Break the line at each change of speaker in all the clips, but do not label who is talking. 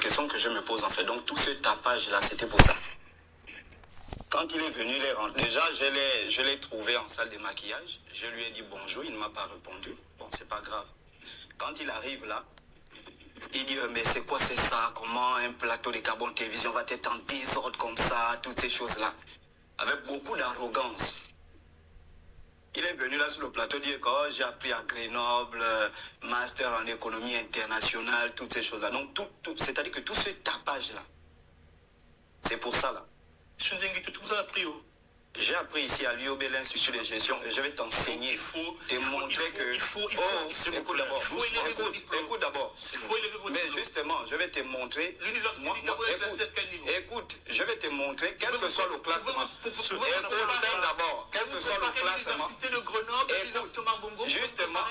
question que je me pose en fait. Donc tout ce tapage-là, c'était pour ça. Quand il est venu les rendre, déjà je l'ai trouvé en salle de maquillage. Je lui ai dit bonjour, il ne m'a pas répondu. Bon, c'est pas grave. Quand il arrive là, il dit mais c'est quoi c'est ça? Comment un plateau de Gabon Télévision va être en désordre comme ça? Toutes ces choses-là. Avec beaucoup d'arrogance. Il est venu là sur le plateau dire que oh, j'ai appris à Grenoble, master en économie internationale, toutes ces choses-là. Donc c'est-à-dire que tout ce tapage-là, c'est pour ça là.
Tout ça a pris où?
J'ai appris ici à l'UOB, l'Institut de gestion, et je vais t'enseigner, te montrer que... Écoute d'abord. Mais justement, je vais te montrer...
L'université
écoute, je vais te montrer, quel que soit le classement... d'abord, quel que soit le classement...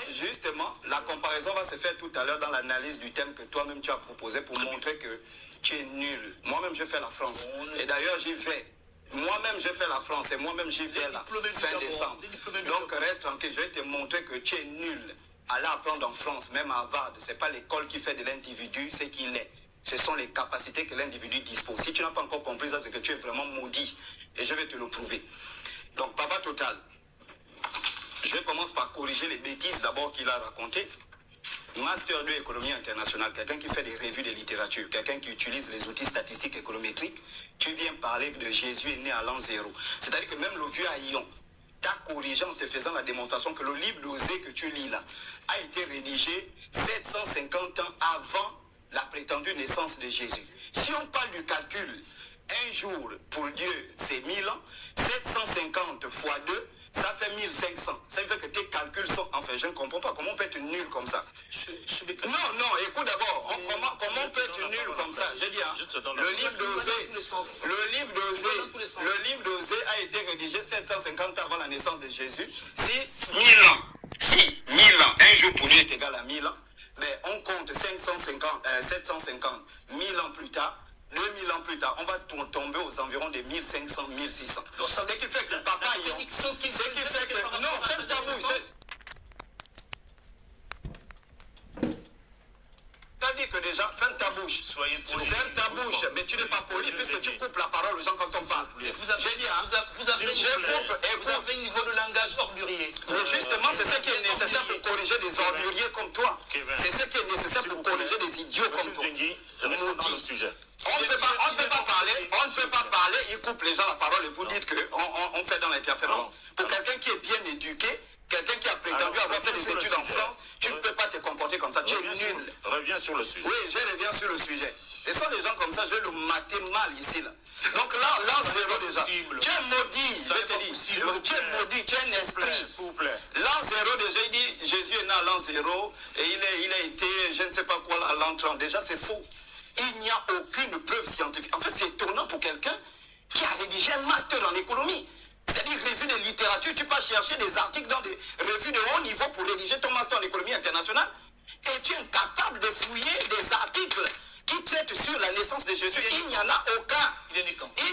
Justement, la comparaison va se faire tout à l'heure dans l'analyse du thème que toi-même tu as proposé pour montrer que tu es nul. Moi-même, je fais la France. Et d'ailleurs, j'y vais. Moi-même, j'ai fait la France et moi-même, j'y vais là, fin décembre. Donc, reste tranquille, je vais te montrer que tu es nul. Aller apprendre en France, même à Harvard, ce n'est pas l'école qui fait de l'individu ce qu'il est. Ce sont les capacités que l'individu dispose. Si tu n'as pas encore compris ça, c'est que tu es vraiment maudit. Et je vais te le prouver. Donc, Papa Total, je commence par corriger les bêtises d'abord qu'il a racontées. Master 2 économie internationale, quelqu'un qui fait des revues de littérature, quelqu'un qui utilise les outils statistiques économétriques, tu viens parler de Jésus est né à l'an 0. C'est-à-dire que même le vieux Haïon t'a corrigé en te faisant la démonstration que le livre d'Osée que tu lis là a été rédigé 750 ans avant la prétendue naissance de Jésus. Si on parle du calcul, un jour pour Dieu c'est 1000 ans, 750 fois 2, ça fait 1500. Ça veut dire que tes calculs sont... Enfin, je ne comprends pas comment on peut être nul comme ça. Non, écoute d'abord, comment on peut être nul comme ça? Je dis, hein, le livre d'Osée a été rédigé 750 ans avant la naissance de Jésus. Si 1000 ans, un jour pour lui est égal à 1000 ans, ben, on compte 750, 1000 ans plus tard, 2000 ans plus tard, on va tomber aux environs de 1500, 1600. Ce qui fait que papa, non, ferme ta bouche. T'as dit que déjà, ferme ta bouche. Ferme ta bouche, mais tu n'es pas poli puisque tu coupes la parole aux gens quand on parle. J'ai dit, vous avez un niveau de langage ordurier. Mais justement, c'est ce qui est nécessaire pour corriger des orduriers comme toi. C'est ce qui est nécessaire pour corriger des idiots comme toi. On ne peut pas parler, il coupe les gens la parole et vous dites qu'on fait dans l'interférence. Pour quelqu'un qui est bien éduqué, quelqu'un qui a prétendu avoir fait des études en France, tu ne peux pas te comporter comme ça, tu es nul.
Reviens sur le sujet.
Oui, je reviens sur le sujet. Ce sont des gens comme ça, je vais le mater mal ici. Là. Donc là, l'an 0 déjà. Tu es maudit, je te dis. Tu es maudit, tu es un esprit. L'an 0 déjà, il dit, Jésus est né à l'an 0 et il a été, je ne sais pas quoi, à l'an 30. Déjà, c'est faux. Il n'y a aucune preuve scientifique. En fait, c'est étonnant pour quelqu'un qui a rédigé un master en économie. C'est-à-dire revue de littérature, tu peux chercher des articles dans des revues de haut niveau pour rédiger ton master en économie internationale et tu es incapable de fouiller des articles qui traitent sur la naissance de Jésus. Il n'y en a aucun. Il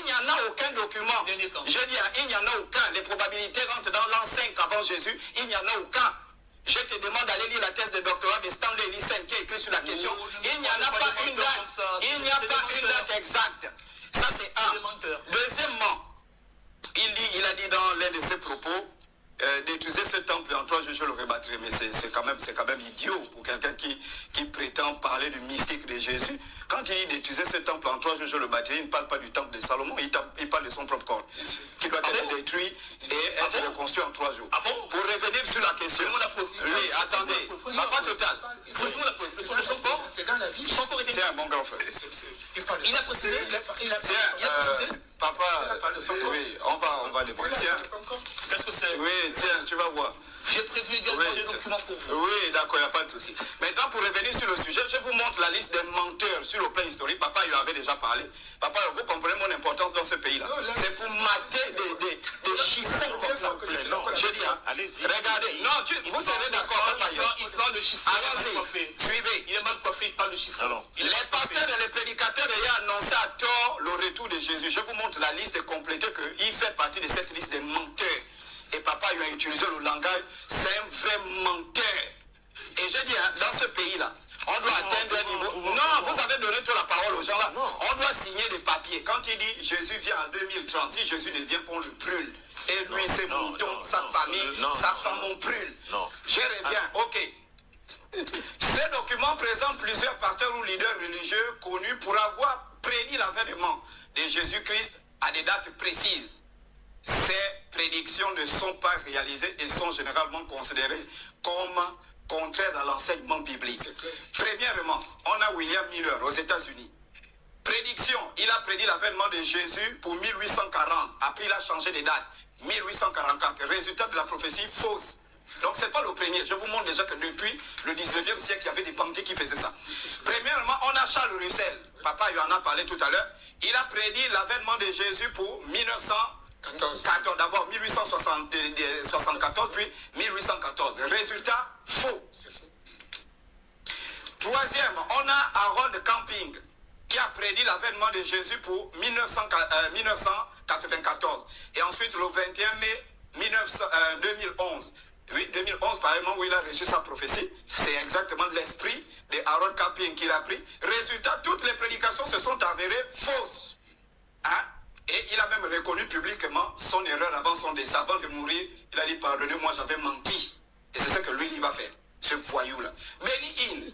n'y en a aucun document. Je dis, il n'y en a aucun. Les probabilités rentrent dans l'an 5 avant Jésus. Il n'y en a aucun. Je te demande d'aller lire la thèse de doctorat de Stanley Ellison qui est écrit sur la question. Il n'y en a pas une date. Il n'y a pas une date exacte. Ça, c'est un. Deuxièmement, il a dit dans l'un de ses propos d'utiliser ce temple en 3 jours, je le rebâtirai. Mais c'est quand même idiot pour quelqu'un qui prétend parler du mystique de Jésus. Quand il dit d'utiliser ce temple en 3 jours, je le bâtirai, il ne parle pas du temple de Salomon, il parle de son propre corps, qui doit être détruit et être reconstruit en 3 jours. Pour revenir sur la question, oui, attendez, Papa Total,
son corps, c'est dans la vie. Son corps était...
C'est un bon grand frère.
Il a précisé.
Papa, oui, on va débattre.
Qu'est-ce que c'est?
Oui, tiens, tu vas voir.
J'ai prévu également des documents pour vous.
Oui, d'accord, il n'y a pas de souci. Maintenant, pour revenir sur le sujet, je vous montre la liste des menteurs sur le plan historique. Papa, il avait déjà parlé. Papa, vous comprenez mon importance dans ce pays-là. C'est pour mater des chiffons comme ça. Je dis, hein, regardez, non, vous serez d'accord, Papa.
Il parle de chiffons.
Allez-y, suivez.
Il est mal coiffé, il parle de chiffons.
Les pasteurs et les prédicateurs ayant annoncé à tort le retour de Jésus. Je vous montre la liste et compléter qu'il fait partie de cette liste des menteurs. Et papa il a utilisé le langage, c'est un vrai menteur. Et je dis, hein, dans ce pays-là, on doit atteindre un niveau... Non, vous avez donné toute la parole aux gens là. On doit signer des papiers. Quand il dit Jésus vient en 2030, si Jésus ne vient pas, on le brûle. Et lui, ses moutons, sa famille, sa femme, on brûle. Je reviens, ok. Ces documents présentent plusieurs pasteurs ou leaders religieux connus pour avoir prédit l'avènement de Jésus-Christ à des dates précises. Ces prédictions ne sont pas réalisées et sont généralement considérées comme contraires à l'enseignement biblique. Premièrement, on a William Miller aux États-Unis. Prédiction, il a prédit l'avènement de Jésus pour 1840. Après, il a changé de date. 1844. Résultat de la prophétie fausse. Donc, ce n'est pas le premier. Je vous montre déjà que depuis le 19e siècle, il y avait des bandits qui faisaient ça. Premièrement, on a Charles Russell. Papa il en a parlé tout à l'heure. Il a prédit l'avènement de Jésus pour 1914. D'abord 1874, puis 1814. Résultat, faux. C'est faux. Troisième, on a Harold Camping, qui a prédit l'avènement de Jésus pour 1994. Et ensuite, le 21 mai 2011. Oui, 2011, par exemple, où il a reçu sa prophétie. C'est exactement l'esprit de Harold Camping qu'il a pris. Résultat, toutes les prédications se sont avérées fausses. Hein? Et il a même reconnu publiquement son erreur avant son décès. Avant de mourir, il a dit, pardonnez-moi, j'avais menti. Et c'est ce que lui, il va faire. Ce voyou-là. Benny Hinn,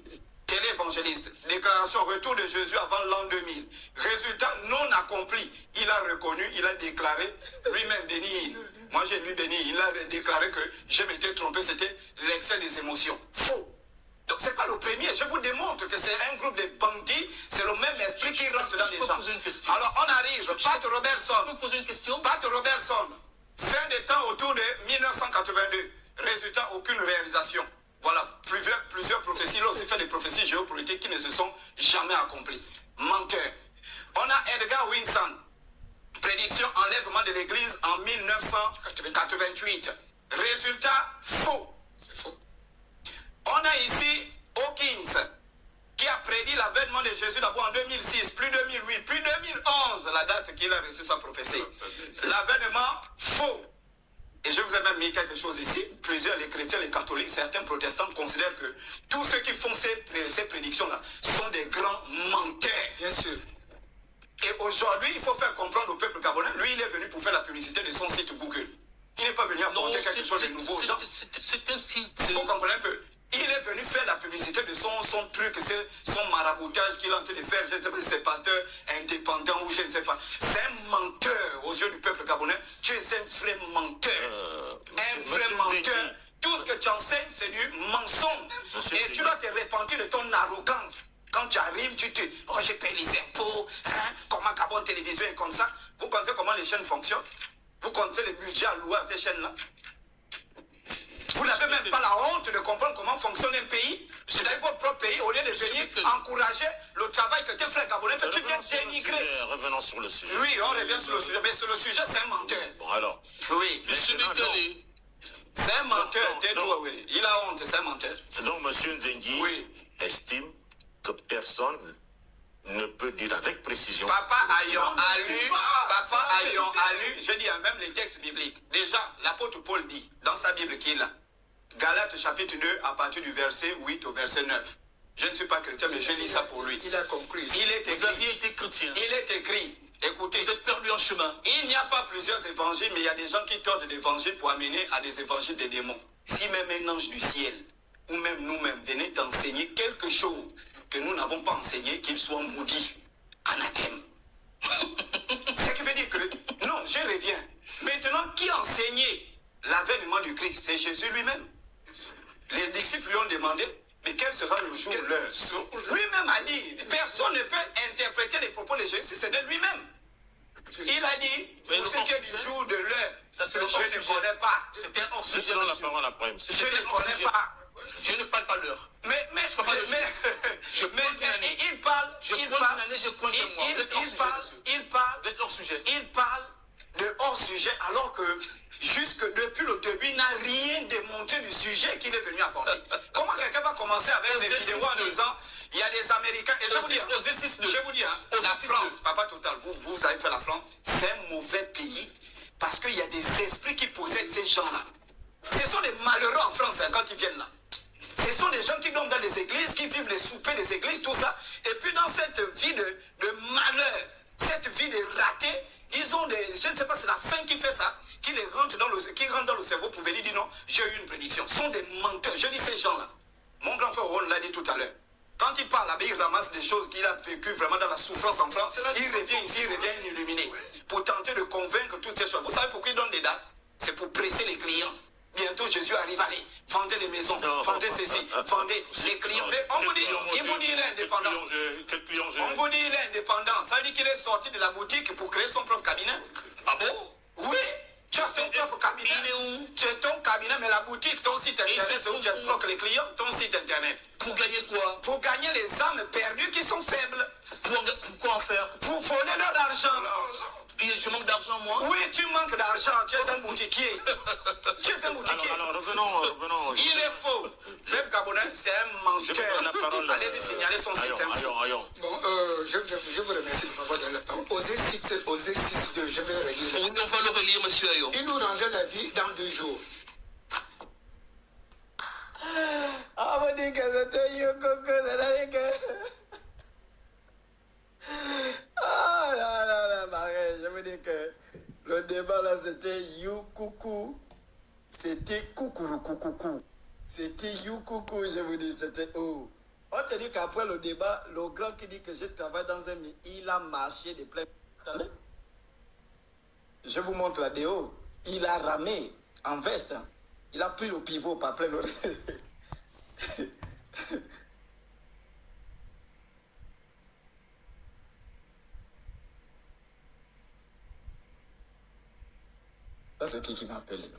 téléévangéliste, déclaration retour de Jésus avant l'an 2000. Résultat non accompli. Il a reconnu, il a déclaré lui-même, Benny Hinn. Moi j'ai lu Benny Hinn, il a déclaré que je m'étais trompé, c'était l'excès des émotions. Faux. Donc c'est pas le premier. Je vous démontre que c'est un groupe de bandits, c'est le même esprit qui rentre dans les gens. Alors on arrive, Pat Robertson.
Je peux poser une question?
Pat Robertson, fin des temps autour de 1982. Résultat, aucune réalisation. Voilà, plusieurs prophéties. Il a aussi fait des prophéties géopolitiques qui ne se sont jamais accomplies. Menteur. On a Edgar Winson. Prédiction enlèvement de l'église en 1988. Résultat, faux. C'est faux. On a ici Hawkins, qui a prédit l'avènement de Jésus d'abord en 2006, puis 2008, puis 2011, la date qu'il a reçu sa prophétie. L'avènement, faux. Et je vous ai même mis quelque chose ici. Plusieurs, les chrétiens, les catholiques, certains protestants considèrent que tous ceux qui font ces prédictions-là sont des grands menteurs. Bien sûr. Et aujourd'hui, il faut faire comprendre au peuple gabonais. Lui, il est venu pour faire la publicité de son site Google. Il n'est pas venu apporter quelque chose de nouveau aux gens.
C'est un site.
Il faut comprendre un peu. Il est venu faire la publicité de son truc, son maraboutage qu'il est en train de faire. Je ne sais pas si c'est pasteur indépendant ou je ne sais pas. C'est un menteur aux yeux du peuple gabonais. Tu es un vrai menteur. Un vrai menteur. Tout ce que tu enseignes, c'est du mensonge. Et tu dois te repentir de ton arrogance. Quand tu arrives, tu te dis, oh, je paye les impôts. Hein? Comment Gabon Télévision est comme ça? Vous connaissez comment les chaînes fonctionnent? Vous connaissez le budget alloué à ces chaînes-là? Vous n'avez même pas la honte de comprendre comment fonctionne un pays. C'est dans votre propre pays, au lieu de venir encourager le travail que tes frères gabonais font, tu viens dénigrer.
Revenons sur le sujet.
Oui, on revient sur le sujet, mais sur le sujet, c'est un menteur.
Bon, alors.
Oui. C'est un menteur, tais-toi, oui. Il a honte, c'est un menteur.
Donc, M. Nzengi estime que personne ne peut dire avec précision.
Papa ayant lu, je dis même les textes bibliques. Déjà, l'apôtre Paul dit, dans sa Bible qu'il a, Galates chapitre 2, à partir du verset 8 au verset 9. Je ne suis pas chrétien, mais je lis ça pour lui.
Il a compris.
Il est écrit.
Vous aviez été chrétien.
Il est écrit. Écoutez.
Vous êtes perdu en chemin.
Il n'y a pas plusieurs évangiles, mais il y a des gens qui tordent l'évangile pour amener à des évangiles des démons. Si même un ange du ciel, ou même nous-mêmes, venait d'enseigner quelque chose que nous n'avons pas enseigné, qu'il soit maudit, anathème. Ce qui veut dire que, non, je reviens. Maintenant, qui a enseigné l'avènement du Christ? C'est Jésus lui-même. Les disciples lui ont demandé, mais quel sera le jour, l'heure? Lui-même a dit, personne ne peut interpréter les propos de Jésus, c'est de lui-même. Il a dit, pour ce qui est du jour, de l'heure, je ne connais pas.
C'est un hors-sujet.
La parole après.
Je ne connais pas.
Je ne parle pas l'heure.
Mais il parle de hors-sujet alors que jusque depuis le début, il n'a rien démontré du sujet qu'il est venu apporter. Comment quelqu'un va commencer avec des vidéos en disant il y a des Américains, et je vous dis, la France, Papa Total, vous avez fait la France, c'est un mauvais pays parce qu'il y a des esprits qui possèdent ces gens-là. Ce sont les malheureux en France quand ils viennent là. Ce sont des gens qui dorment dans les églises, qui vivent les soupers des églises, tout ça. Et puis dans cette vie de malheur, cette vie de raté, ils ont des, je ne sais pas, c'est la faim qui fait ça, qui rentre dans le cerveau pour venir dire non, j'ai eu une prédiction. Ce sont des menteurs. Je dis ces gens-là. Mon grand frère Ron l'a dit tout à l'heure. Quand il parle là-bas, il ramasse des choses qu'il a vécues vraiment dans la souffrance en France. Il revient ici, il revient illuminé. Pour tenter de convaincre toutes ces choses. Vous savez pourquoi il donne des dates? C'est pour presser les clients. Bientôt Jésus arrive, allez, vendez les maisons, vendez ceci, vendez les clients. Mais on vous dit, il vous dit il est indépendant. On vous dit il est indépendant. Ça veut dire qu'il est sorti de la boutique pour créer son propre cabinet.
Ah bon?
Oui. Tu as son propre cabinet.
Il est où?
Tu as ton cabinet, mais la boutique, ton site internet, c'est où tu exploites les clients, ton site internet.
Pour gagner quoi?
Pour gagner les âmes perdues qui sont faibles.
Pour quoi en faire?
Pour voler leur argent.
Je manque d'argent, moi?
Oui, tu manques d'argent. Tu es un boutiquier. Tu es un boutiquier.
Alors, revenons.
Il est faux. Même Gabonais, c'est un menteur. Allez-y signaler son site.
Bon, je vous remercie de m'avoir donné la parole. Osée 6.2, je vais relire.
On va le relire, monsieur Ayo.
Il nous rendra la vie dans 2 jours.
Ah, mon Dieu, que c'était Yoko, ah là, pareil, je veux dire que le débat là c'était You-Coucou. C'était Coucou. C'était You-Coucou, je vous dis, c'était oh. On te dit qu'après le débat, le grand qui dit que je travaille dans un il a marché de plein. Attendez. Je vous montre la déo. Il a ramé en veste. Il a pris le pivot par plein. Ça, c'est qui m'appelle?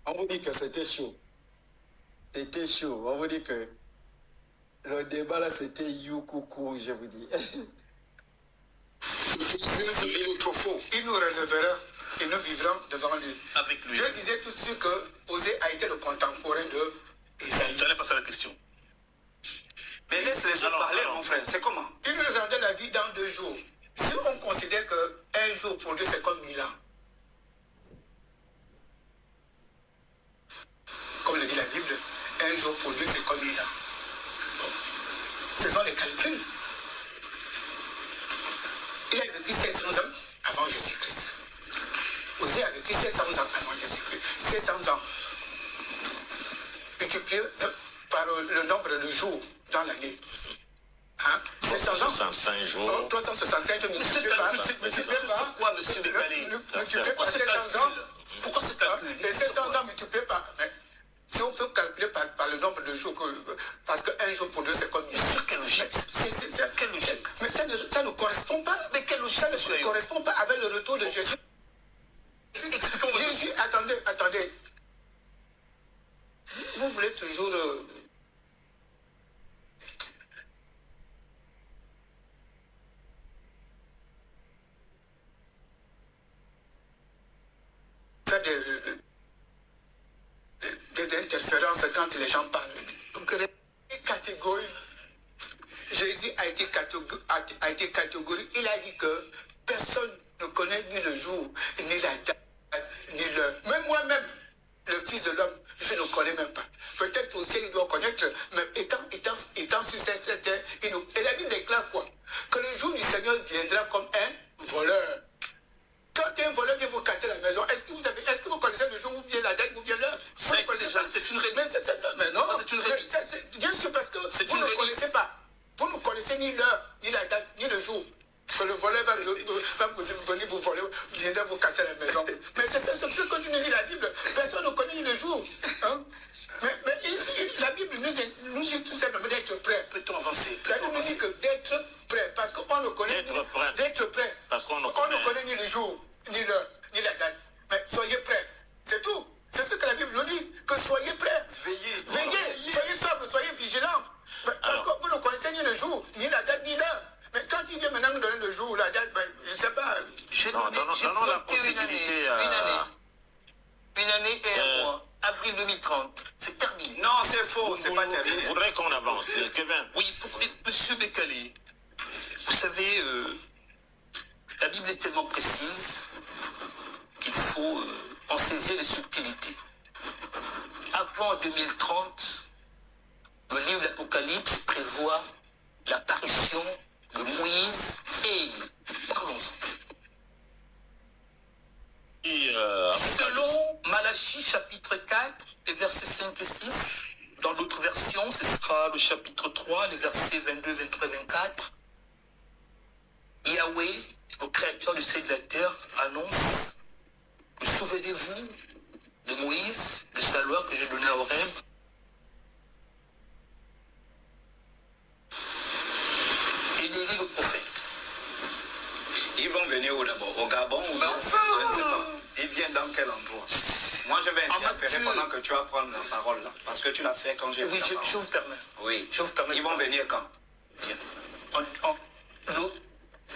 On vous dit que c'était chaud. C'était chaud. On vous dit que le débat là, c'était You-Coucou, je vous dis.
Il nous relèvera et nous vivrons devant lui.
Avec lui.
Je disais tout de suite que Osée a été le contemporain de Isaïe.
J'allais passer à la question.
Mais laisse les autres parler, mon frère. C'est comment?
Il nous rendra la vie dans 2 jours. Si on considère qu'un jour pour Dieu c'est comme 1000 ans, comme le dit la Bible, un jour pour Dieu c'est comme 1000 ans. Bon. Ce sont les calculs. Il a vécu 700 ans avant Jésus-Christ. Osée a vécu 700 ans avant Jésus-Christ. 700 ans. Multiplié par le nombre de jours dans l'année. Hein? 700 ans.
365 jours.
365 multiplié par.
Pourquoi, monsieur Bekali?
Multiplié par 700 ans.
Pourquoi ce calcul?
Les 700 ans multipliés par. Si on peut calculer par le nombre de jours, parce qu'un jour pour 2 c'est comme une.
Sur quelle logique?
Quelle logique? Mais ça ne correspond pas.
Mais quelle logique?
Ça ne correspond pas avec le retour de Jésus. Jésus, attendez. Vous voulez toujours. Faire des interférences quand les gens parlent. Donc, les catégories. Jésus a été catégorique. Il a dit que personne ne connaît ni le jour, ni la date, ni l'heure. Même moi-même, le Fils de l'homme, je ne connais même pas. Peut-être aussi il doit connaître, mais étant sur cette terre, et la Bible déclare quoi? Que le jour du Seigneur viendra comme un voleur. Quand un voleur vient vous casser la maison, est-ce que vous connaissez le jour où vient la date, où vient l'heure?
C'est une règle.
Mais non,
ça c'est une règle.
Bien sûr, parce que vous ne connaissez pas. Vous ne connaissez ni l'heure, ni la date, ni le jour. Que le voleur va venir vous voler, viendra vous casser la maison. Mais c'est ce que nous dit la Bible. Personne ne connaît ni le jour. Hein? Mais la Bible nous dit tout simplement d'être prêt.
Peut-on avancer?
La Bible nous dit que d'être prêt, parce qu'on ne connaît d'être prêt.
Parce qu'on ne
connaît ni le jour, ni l'heure, ni la date. Mais soyez prêts. C'est tout. C'est ce que la Bible nous dit. Que soyez prêts. Veillez. Soyez sobres, soyez vigilants. Parce que vous ne connaissez ni le jour, ni la date, ni l'heure. Mais quand il vient maintenant nous donner le jour, la date, je ne sais pas.
Donnons la possibilité à...
Une année et un mois. Avril 2030. C'est terminé.
Non, c'est faux, c'est pas terminé.
Je voudrais qu'on avance. Kevin.
Oui, monsieur Bekele, vous savez, la Bible est tellement précise qu'il faut en saisir les subtilités. Avant 2030, le livre de l'Apocalypse prévoit l'apparition de Moïse et Élie. Parlons-en. Selon Malachie chapitre 4, les versets 5 et 6, dans d'autres versions, ce sera le chapitre 3, les versets 22, 23 et 24, Yahweh, le créateur du ciel et de la terre, annonce que souvenez-vous de Moïse, le salueur que j'ai donné à Horeb, et d'Élie le prophète.
Ils vont venir où d'abord? Au Gabon ou je ne sais pas. Ils viennent dans quel endroit? Moi, je vais interférer pendant que tu vas prendre la parole là. Parce que tu l'as fait quand j'ai pris la parole.
Je vous permets.
Oui.
Je vous permets.
Ils vont venir quand?
Bien.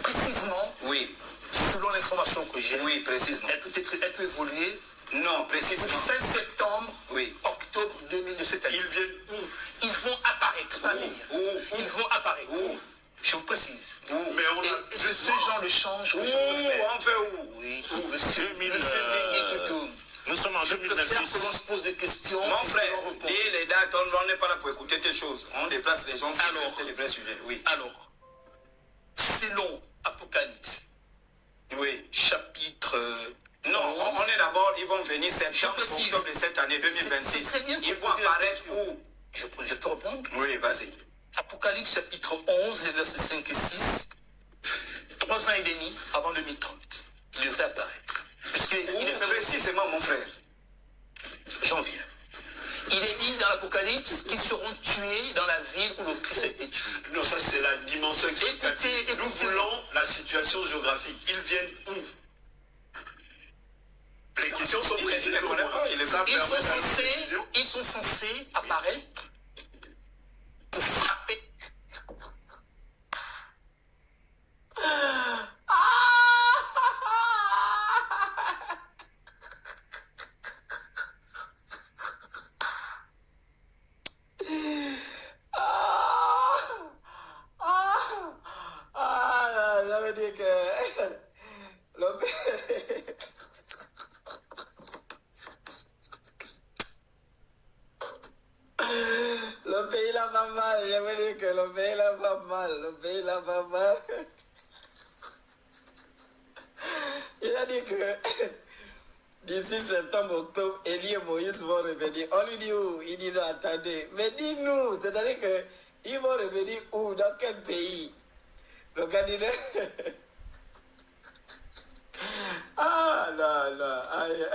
Précisément,
oui.
Selon l'information que j'ai,
oui, précisément.
Elle peut évoluer.
Non, précisément.
Fin septembre,
oui.
Octobre 2000 de cette année.
Ils viennent où?
Ils vont apparaître. Ils vont apparaître.
Où?
Je vous précise.
Où? Mais on a...
ce genre de change.
Où? On fait où?
Oui. Monsieur
nous sommes en 2026.
Que l'on se pose des questions.
Mon frère, et les dates, on n'est pas là pour écouter tes choses. On déplace les gens sur les vrais sujets. Oui.
Alors, selon Apocalypse.
Oui.
Chapitre...
Non, on est d'abord, ils vont venir septembre, octobre de cette année 2026. Ils vont apparaître où?
Je peux répondre?
Oui, vas-y.
Apocalypse chapitre 11, les versets 5 et 6. 3 ans et demi avant 2030. Il devrait apparaître.
Il est précisément, mon frère.
J'en viens. Il est dit dans l'Apocalypse qu'ils seront tués dans la ville où le Christ a été tué.
Non, ça c'est la dimension explicative.
Écoutez,
nous voulons la situation géographique. Ils viennent où? Les questions sont précises.
Ils sont censés apparaître pour frapper.
J'avais dit que le pays là va mal, j'avais dit que le pays là va mal, le pays là va mal. Il a dit que d'ici septembre, octobre, Élie et Moïse vont revenir. On lui dit où? Il dit non, attendez. Mais dis-nous, c'est-à-dire que ils vont revenir où? Dans quel pays? Le candidat. Ah non, non. Aïe.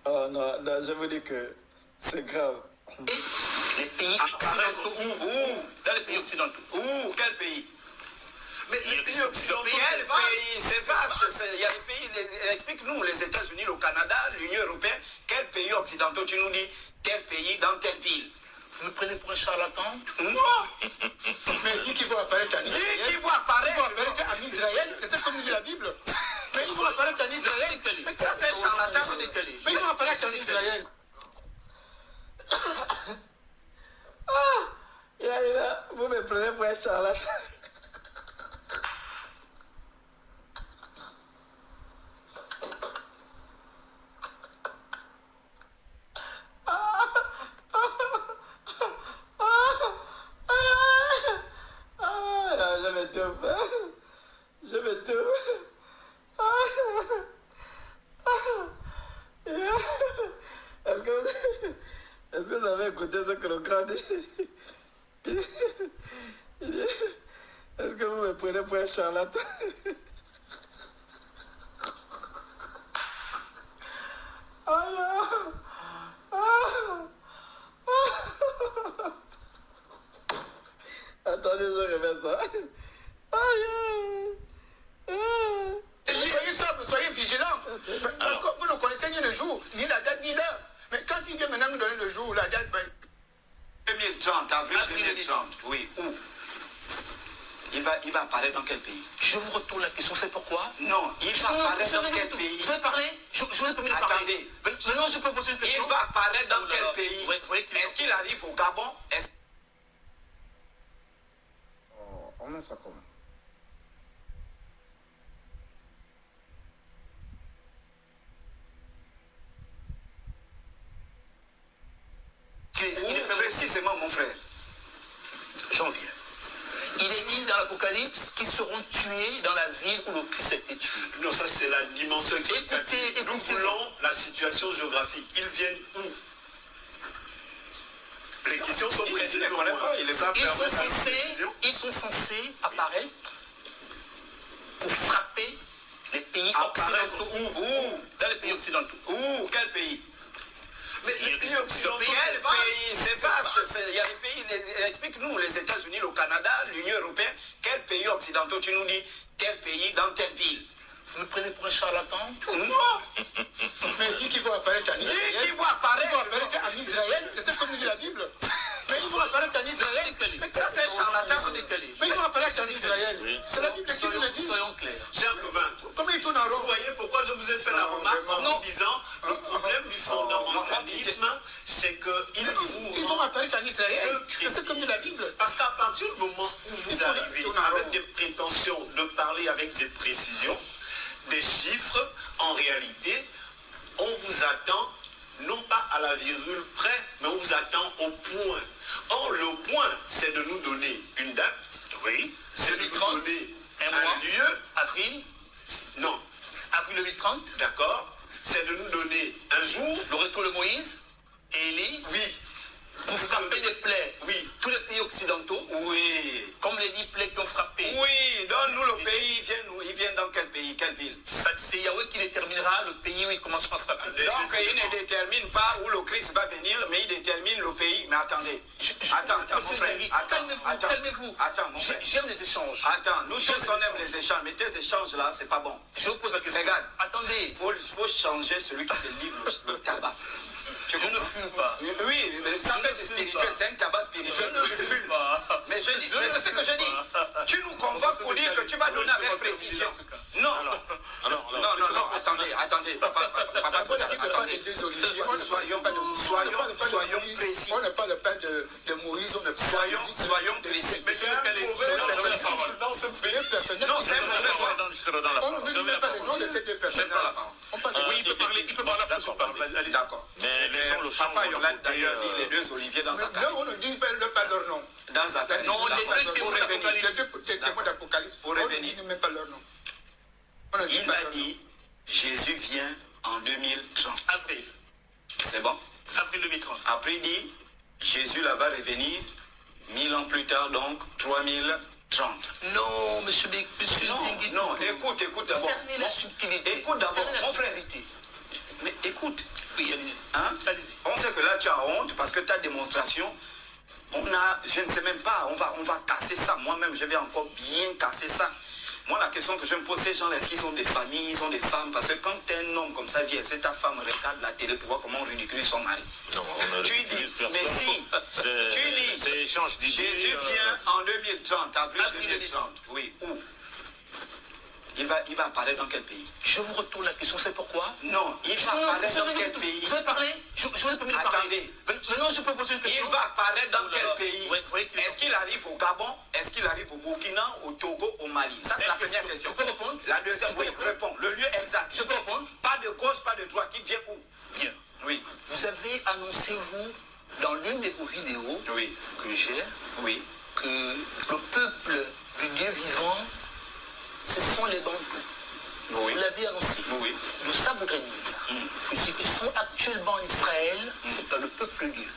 Oh non, non, je vous dis que c'est grave.
Les pays occidentaux.
Où?
Dans les pays occidentaux.
Où? Quel pays?
Mais les pays occidentaux,
quel pays? C'est vaste. Il y a des pays, explique-nous, les États-Unis, le Canada, l'Union européenne. Quel pays occidentaux? Tu nous dis quel pays, dans quelle ville?
Vous me prenez pour un charlatan?
Non!
Mais dit qu'ils vont apparaître en Israël.
Ils vont apparaître
en Israël, c'est ça que nous dit la Bible. Mais ils vont apparaître en Israël.
Mais ça, c'est charlatan.
Mais ils vont apparaître en Israël.
Ah, vous me prenez pour un charlatan. Je me trouve. Est-ce que vous avez écouté ce que le grand dit? Est-ce que vous me prenez pour un charlatan? Attendez, je remets ça.
Soyez sobre, soyez vigilants. Parce que vous ne connaissez ni le jour, ni la date, ni l'heure. Mais quand il vient maintenant nous donner le jour, la date,
2030, avril 2030. Oui, où? Il va apparaître dans quel pays?
Je vous retourne la question, c'est pourquoi?
Non, il va apparaître dans quel pays?
Vous allez parler? Je vous ai permis de parler.
Attendez.
Maintenant, je peux poser une question.
Il va apparaître dans quel pays?
Vous voyez qu'il
Est-ce qu'il arrive au Gabon?
On met ça comment?
Où précisément, mon frère?
J'en viens. Il est dit dans l'Apocalypse qu'ils seront tués dans la ville où le Christ a été tué.
Non, ça c'est la dimension explicative.
Écoutez,
Nous voulons la situation géographique. Ils viennent où? Les questions sont précises.
Ils sont censés apparaître pour frapper les pays occidentaux.
Où?
Dans les pays occidentaux.
Où? Quel pays?
Mais les pays occidentaux,
Quel pays? C'est vaste. Il y a des pays. Explique-nous, les États-Unis, le Canada, l'Union européenne. Quel pays occidentaux? Tu nous dis quel pays dans telle ville?
Vous me prenez pour un charlatan?
Non!
Mais dit qu'ils vont apparaître en Israël.
Qui va apparaître?
Ils vont apparaître en Israël, c'est ce que nous dit la Bible. Mais ils vont apparaître en Israël.
Décalé.
Ça, c'est charlatan.
C'est décalé.
Mais ils vont apparaître en Israël. C'est la Bible qui nous le dit.
Soyons clairs.
Cher Covain,
Comment ils tournent en
vous
rond?
voyez pourquoi je vous ai fait la remarque en
Non.
vous disant le problème du fondamentalisme, c'est qu'il
Ils vont
vous
apparaître en Israël. C'est ce que nous dit la Bible.
Parce qu'à partir du moment où vous arrivez avec des prétentions de parler avec des précisions, des chiffres, en réalité, on vous attend non pas à la virgule près, mais on vous attend au point. Or, le point, c'est de nous donner une date.
Oui.
C'est de nous
2030,
donner
un mois.
un lieu.
Avril.
Non,
Avril 2030.
d'accord. C'est de nous donner un jour.
Le retour de Moïse et Élie.
Oui,
Pour frapper des plaies.
oui,
Tous les pays occidentaux.
Oui.
Comme les 10 plaies qui ont frappé.
Oui, donne-nous le pays. Il vient dans quel pays? Quelle ville?
C'est Yahweh qui déterminera le pays où il commencera à frapper.
Donc, il ne détermine pas où le Christ va venir, mais il détermine le pays. Mais attendez. Attends, mon frère.
Calmez-vous.
Attends, mon frère.
J'aime les échanges.
Attends, nous tous on aime les échanges, mais tes échanges là, c'est pas bon.
Je vous pose la question.
Regarde.
Attendez.
Il faut changer celui qui te livre le tabac.
Je ne fume pas.
Oui, mais ça peut être spirituel, c'est un tabac
Je
spirituel.
ne fume pas.
Mais c'est ce que je dis. Tu nous convoques pour dire que tu vas donner avec précision. Non, attendez, papa, attendez. Soyons précis.
On ne parle pas de Moïse, on ne parle
Soyons précis.
mais c'est un mauvais chiffre dans ce pays.
Non, c'est un mauvais.
On ne dit même pas le nom de ces deux personnages. On parle de
Oui, il peut parler après son parti.
D'accord.
Mais laissons le champ
Papa
de
Yolande
côté,
d'ailleurs dit les deux Olivier dans sa
Non,
carrière.
on ne dit pas leur nom.
Dans sa carrière.
Non, les deux témoins d'Apocalypse.
Les deux témoins d'Apocalypse.
Pour
On ne
revenir.
dit même pas leur nom. On ne dit
Il
pas
m'a
leur nom.
dit, Jésus vient en 2030.
Avril.
C'est bon?
Avril 2030.
Après il dit, Jésus là va revenir 1000 ans plus tard, donc 3030.
Non, monsieur Zingui.
Non, écoute d'abord.
Cernez la subtilité.
Écoute d'abord,
Cernez la
mon frère.
subtilité.
Mais écoute,
Oui, allez-y.
hein?
Allez-y.
On sait que là tu as honte parce que ta démonstration, je ne sais même pas, on va casser ça. Moi-même, je vais encore bien casser ça. Moi, la question que je me pose, ces gens-là, est-ce qu'ils ont des familles, ils ont des femmes? Parce que quand un homme comme ça vient, est-ce que ta femme regarde la télé pour voir comment on ridiculise son mari?
Non, on ne
Tu
ridiculise
dis, mais
personne.
si, tu dis,
C'est échange d'idées.
Jésus vient en 2030, avril
Avril
2030. Oui, où? Il va apparaître dans quel pays?
Je vous retourne la question, c'est pourquoi?
Non, il va apparaître dans quel pays?
Vous allez parler? Je vous ai permis de parler.
Attendez.
Maintenant, je peux poser une question.
Il va apparaître dans
Oh là
quel
là.
pays?
Vous voyez qu'il est-
Est-ce qu'il arrive au Gabon? Est-ce qu'il arrive au Burkina, au Togo, au Mali? Ça, c'est la première question.
Je peux répondre?
La deuxième,
Je peux
oui,
répondre?
réponds. Le lieu exact.
Je peux répondre?
Pas de gauche, pas de droite. Il vient où?
Bien.
Oui,
Vous avez annoncé, vous, dans l'une de vos vidéos
oui,
que j'ai,
oui.
que le peuple du Dieu vivant, ce sont les Bantous.
Oui.
Vous l'avez annoncé.
Oui.
Donc ça voudrait dire que ceux qui sont actuellement en Israël, c'est pas le peuple Dieu.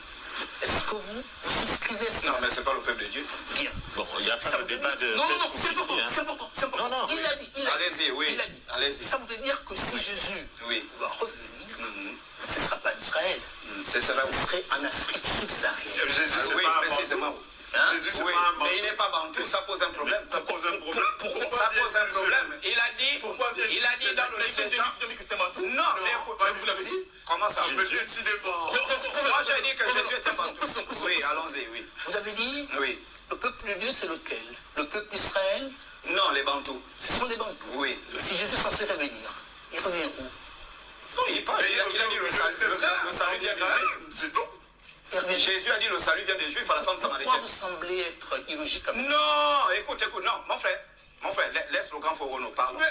Est-ce que vous souscrivez à cela?
Non, mais c'est pas le peuple de Dieu.
Bien.
Bon, il n'y a pas de débat de
Non, non, c'est
Facebook
important,
ici, hein.
c'est important, c'est important.
Non, non.
Il a dit,
Allez-y, oui.
il a dit.
Allez-y.
Ça voudrait dire que si Jésus
Oui.
va revenir, ce ne sera pas en Israël,
C'est cela.
ce serait en Afrique subsaharienne.
Jésus, c'est
Oui,
pas un
précisément.
bantou.
Hein?
Jésus, c'est
Oui,
pas un bantou.
mais il n'est pas bantou, ça pose un problème.
Ça pose un problème.
Ça pose un problème. Il a dit dans le livre des gens. Non, mais écoute,
Vous l'avez dit?
comment ça?
Mais décidément.
Moi, j'ai dit que Jésus était bantou. Oui, allons-y, oui.
Vous avez dit,
Oui.
le peuple de Dieu, c'est lequel? Le peuple d'Israël
Non, les Bantous.
Ce sont les Bantous.
Oui.
Si Jésus est censé revenir, il revient où?
Non, il parle. Il a dit le salut vient des Juifs.
C'est tout.
Jésus a dit le salut vient des Juifs à la femme samaritaine.
Pourquoi vous semblez être illogique comme ça?
Non, écoute, non, mon frère, laisse le grand Forono parler.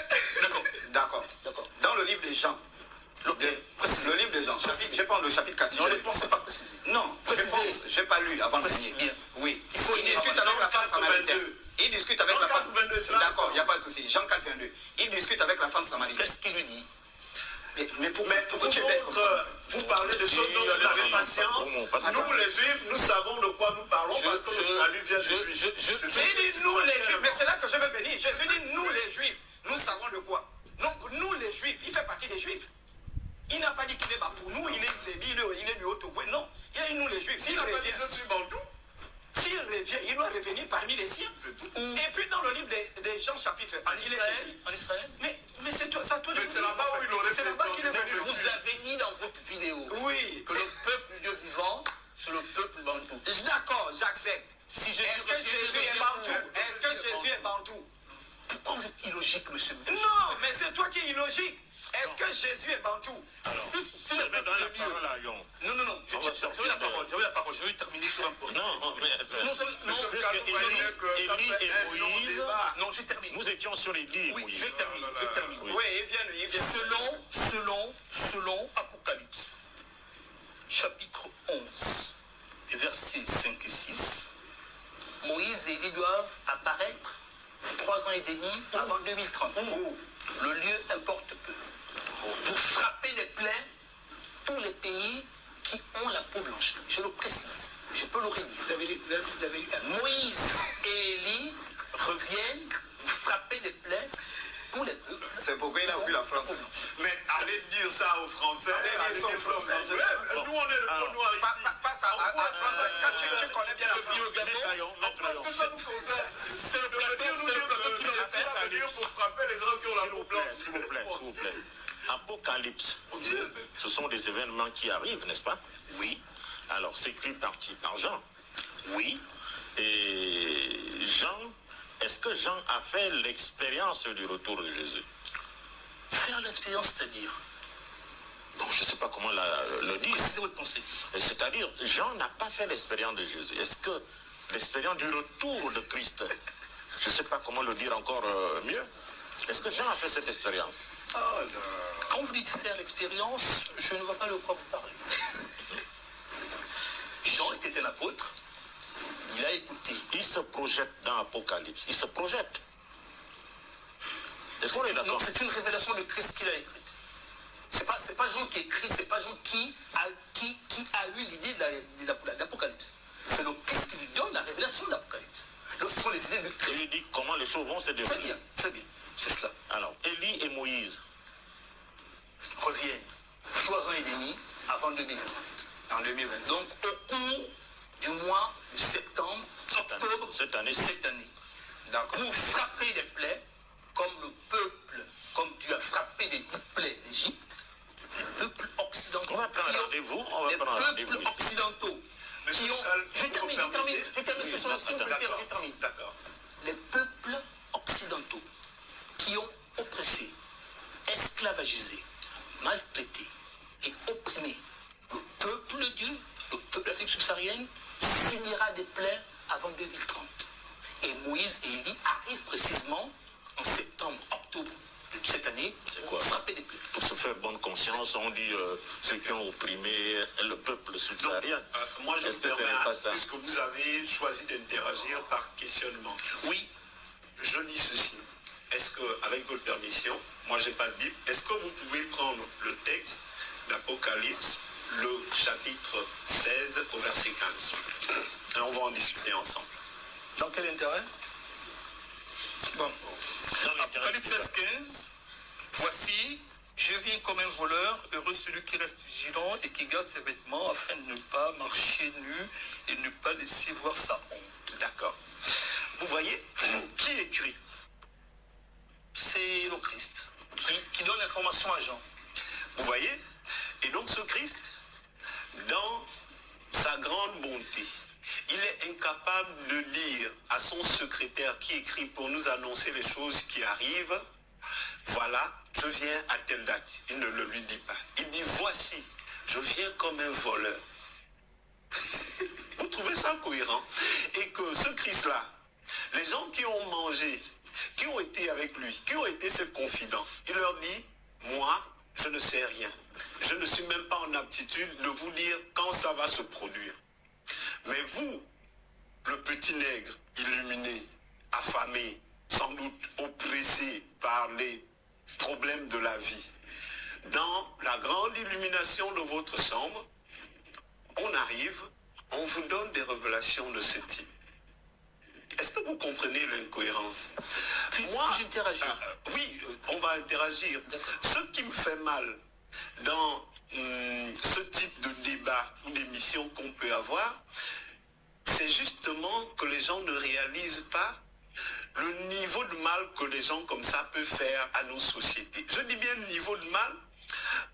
D'accord. Dans le livre des Jean, le livre des Jean, je prends le chapitre 4.
Non, les plans, c'est pas précisé.
Non, je n'ai pas lu avant de signer.
Bien.
Oui, il discute avec la femme samaritaine. Il discute avec la femme. D'accord, il n'y a pas de souci. Jean 4, 22. Il discute avec la femme samaritaine.
Qu'est-ce qu'il lui dit?
Mais pourquoi tu es bête comme ça?
Vous parlez de choses dont vous n'avez pas science. Nous, les Juifs, nous savons de quoi nous parlons parce que le salut vient des Juifs.
Il dit nous les Juifs, mais c'est là que je veux venir. Jésus dit nous les Juifs, nous savons de quoi. Donc nous les Juifs, il fait partie des Juifs. Il n'a pas dit qu'il est bas pour nous, il est du Haut-Ogooué. Non, il a dit nous les Juifs. S'il revient, s'il revient, il doit revenir parmi les siens. Et puis dans le livre des Jean chapitre 1,
En Israël?
Mais c'est ça, toi.
C'est là-bas où il aurait
C'est là-bas qu'il est venu.
Vous avez dit dans votre vidéo que le peuple Dieu vivant, c'est le peuple bantou.
D'accord, j'accepte.
Si Jésus
Est-ce que Jésus est bantou? Est-ce que Jésus est bantou?
Pourquoi vous êtes illogique, monsieur?
Non, mais c'est toi qui es illogique. Est-ce que Jésus est bantou?
Si le peuple de Dieu. Non. J'avais la parole. Je vais terminer sur un point.
Non, mais
Élie
et Moïse.
Non, j'ai terminé.
Nous étions sur les livres.
Oui, je termine.
Oui, il vient.
Selon Apocalypse, chapitre 11, versets 5 et 6, Moïse et Élie doivent apparaître 3 ans et demi avant 2030. Le lieu importe peu. Pour frapper les plaies tous les pays qui ont la peau blanche. Je le précise, je peux le redire.
Vous avez lu
Moïse et Élie reviennent pour frapper les plaies tous les peuples.
C'est pourquoi il a vu la France.
Mais allez dire ça aux Français.
Allez dire ça aux Français.
Nous, on est le pot noir ici.
Passe à François, quand tu connais bien la France.
Parce que ça nous faisait.
C'est le plateau qui le fait.
Pour frapper les gens qui ont la peau blanche.
S'il vous plaît. Apocalypse, ce sont des événements qui arrivent, n'est-ce pas? Oui. Alors, c'est écrit par Jean. Oui. Et Jean, est-ce que Jean a fait l'expérience du retour de Jésus?
Faire l'expérience, c'est-à-dire?
Bon, je ne sais pas comment le dire.
Précisez votre pensée.
C'est-à-dire, Jean n'a pas fait l'expérience de Jésus. Est-ce que l'expérience du retour de Christ, je ne sais pas comment le dire encore mieux, est-ce que Jean a fait cette expérience?
Quand vous dites faire l'expérience, je ne vois pas de quoi vous parlez. Jean était un apôtre. Il a écouté.
Il se projette dans Apocalypse. Il se projette. Est-ce qu'on est d'accord?
Non, c'est une révélation de Christ qu'il a écrite. C'est pas Jean qui écrit, c'est pas Jean qui a eu l'idée de l'Apocalypse. C'est le Christ qui lui donne la révélation de l'Apocalypse. Ce sont les idées de Christ.
Il lui dit comment les choses vont se dérouler.
C'est bien. C'est cela.
Alors, Élie et Moïse
reviennent 3 ans et demi avant 2030.
En 2020.
Donc, au cours du mois de septembre, octobre,
cette année.
D'accord.
Pour frapper les plaies, comme Dieu a frappé les 10 plaies d'Égypte, les peuples occidentaux.
On va prendre rendez-vous.
Les peuples occidentaux qui ont. Je termine, je termine.
D'accord.
Les peuples occidentaux qui ont oppressé, esclavagisé, maltraité et opprimé le peuple de Dieu, le peuple d'Afrique subsaharienne, subira des plaies avant 2030. Et Moïse et Élie arrivent précisément en septembre, octobre de cette année pour frapper des plaies.
Pour se faire bonne conscience, on dit ceux qui ont opprimé le peuple subsaharien.
Moi, je me permets, puisque vous avez choisi d'interagir par questionnement.
Oui.
Je dis ceci. Est-ce que, avec votre permission, moi j'ai pas de Bible, est-ce que vous pouvez prendre le texte d'Apocalypse, le chapitre 16 au verset 15? Et on va en discuter ensemble.
Dans quel intérêt? Bon. Apocalypse 16, 15. Voici, je viens comme un voleur, heureux celui qui reste vigilant et qui garde ses vêtements afin de ne pas marcher nu et de ne pas laisser voir sa honte.
D'accord. Vous voyez, qui écrit?
C'est le Christ qui donne l'information à Jean.
Vous voyez? Et donc ce Christ, dans sa grande bonté, il est incapable de dire à son secrétaire qui écrit pour nous annoncer les choses qui arrivent, voilà, je viens à telle date. Il ne le lui dit pas. Il dit, voici, je viens comme un voleur. Vous trouvez ça cohérent? Et que ce Christ-là, les gens qui ont mangé, qui ont été avec lui, qui ont été ses confidents, il leur dit, moi, je ne sais rien. Je ne suis même pas en aptitude de vous dire quand ça va se produire. Mais vous, le petit nègre, illuminé, affamé, sans doute oppressé par les problèmes de la vie, dans la grande illumination de votre chambre, on arrive, on vous donne des révélations de ce type. Est-ce que vous comprenez l'incohérence? Moi, oui, on va interagir. Ce qui me fait mal dans ce type de débat ou d'émission qu'on peut avoir, c'est justement que les gens ne réalisent pas le niveau de mal que les gens comme ça peuvent faire à nos sociétés. Je dis bien niveau de mal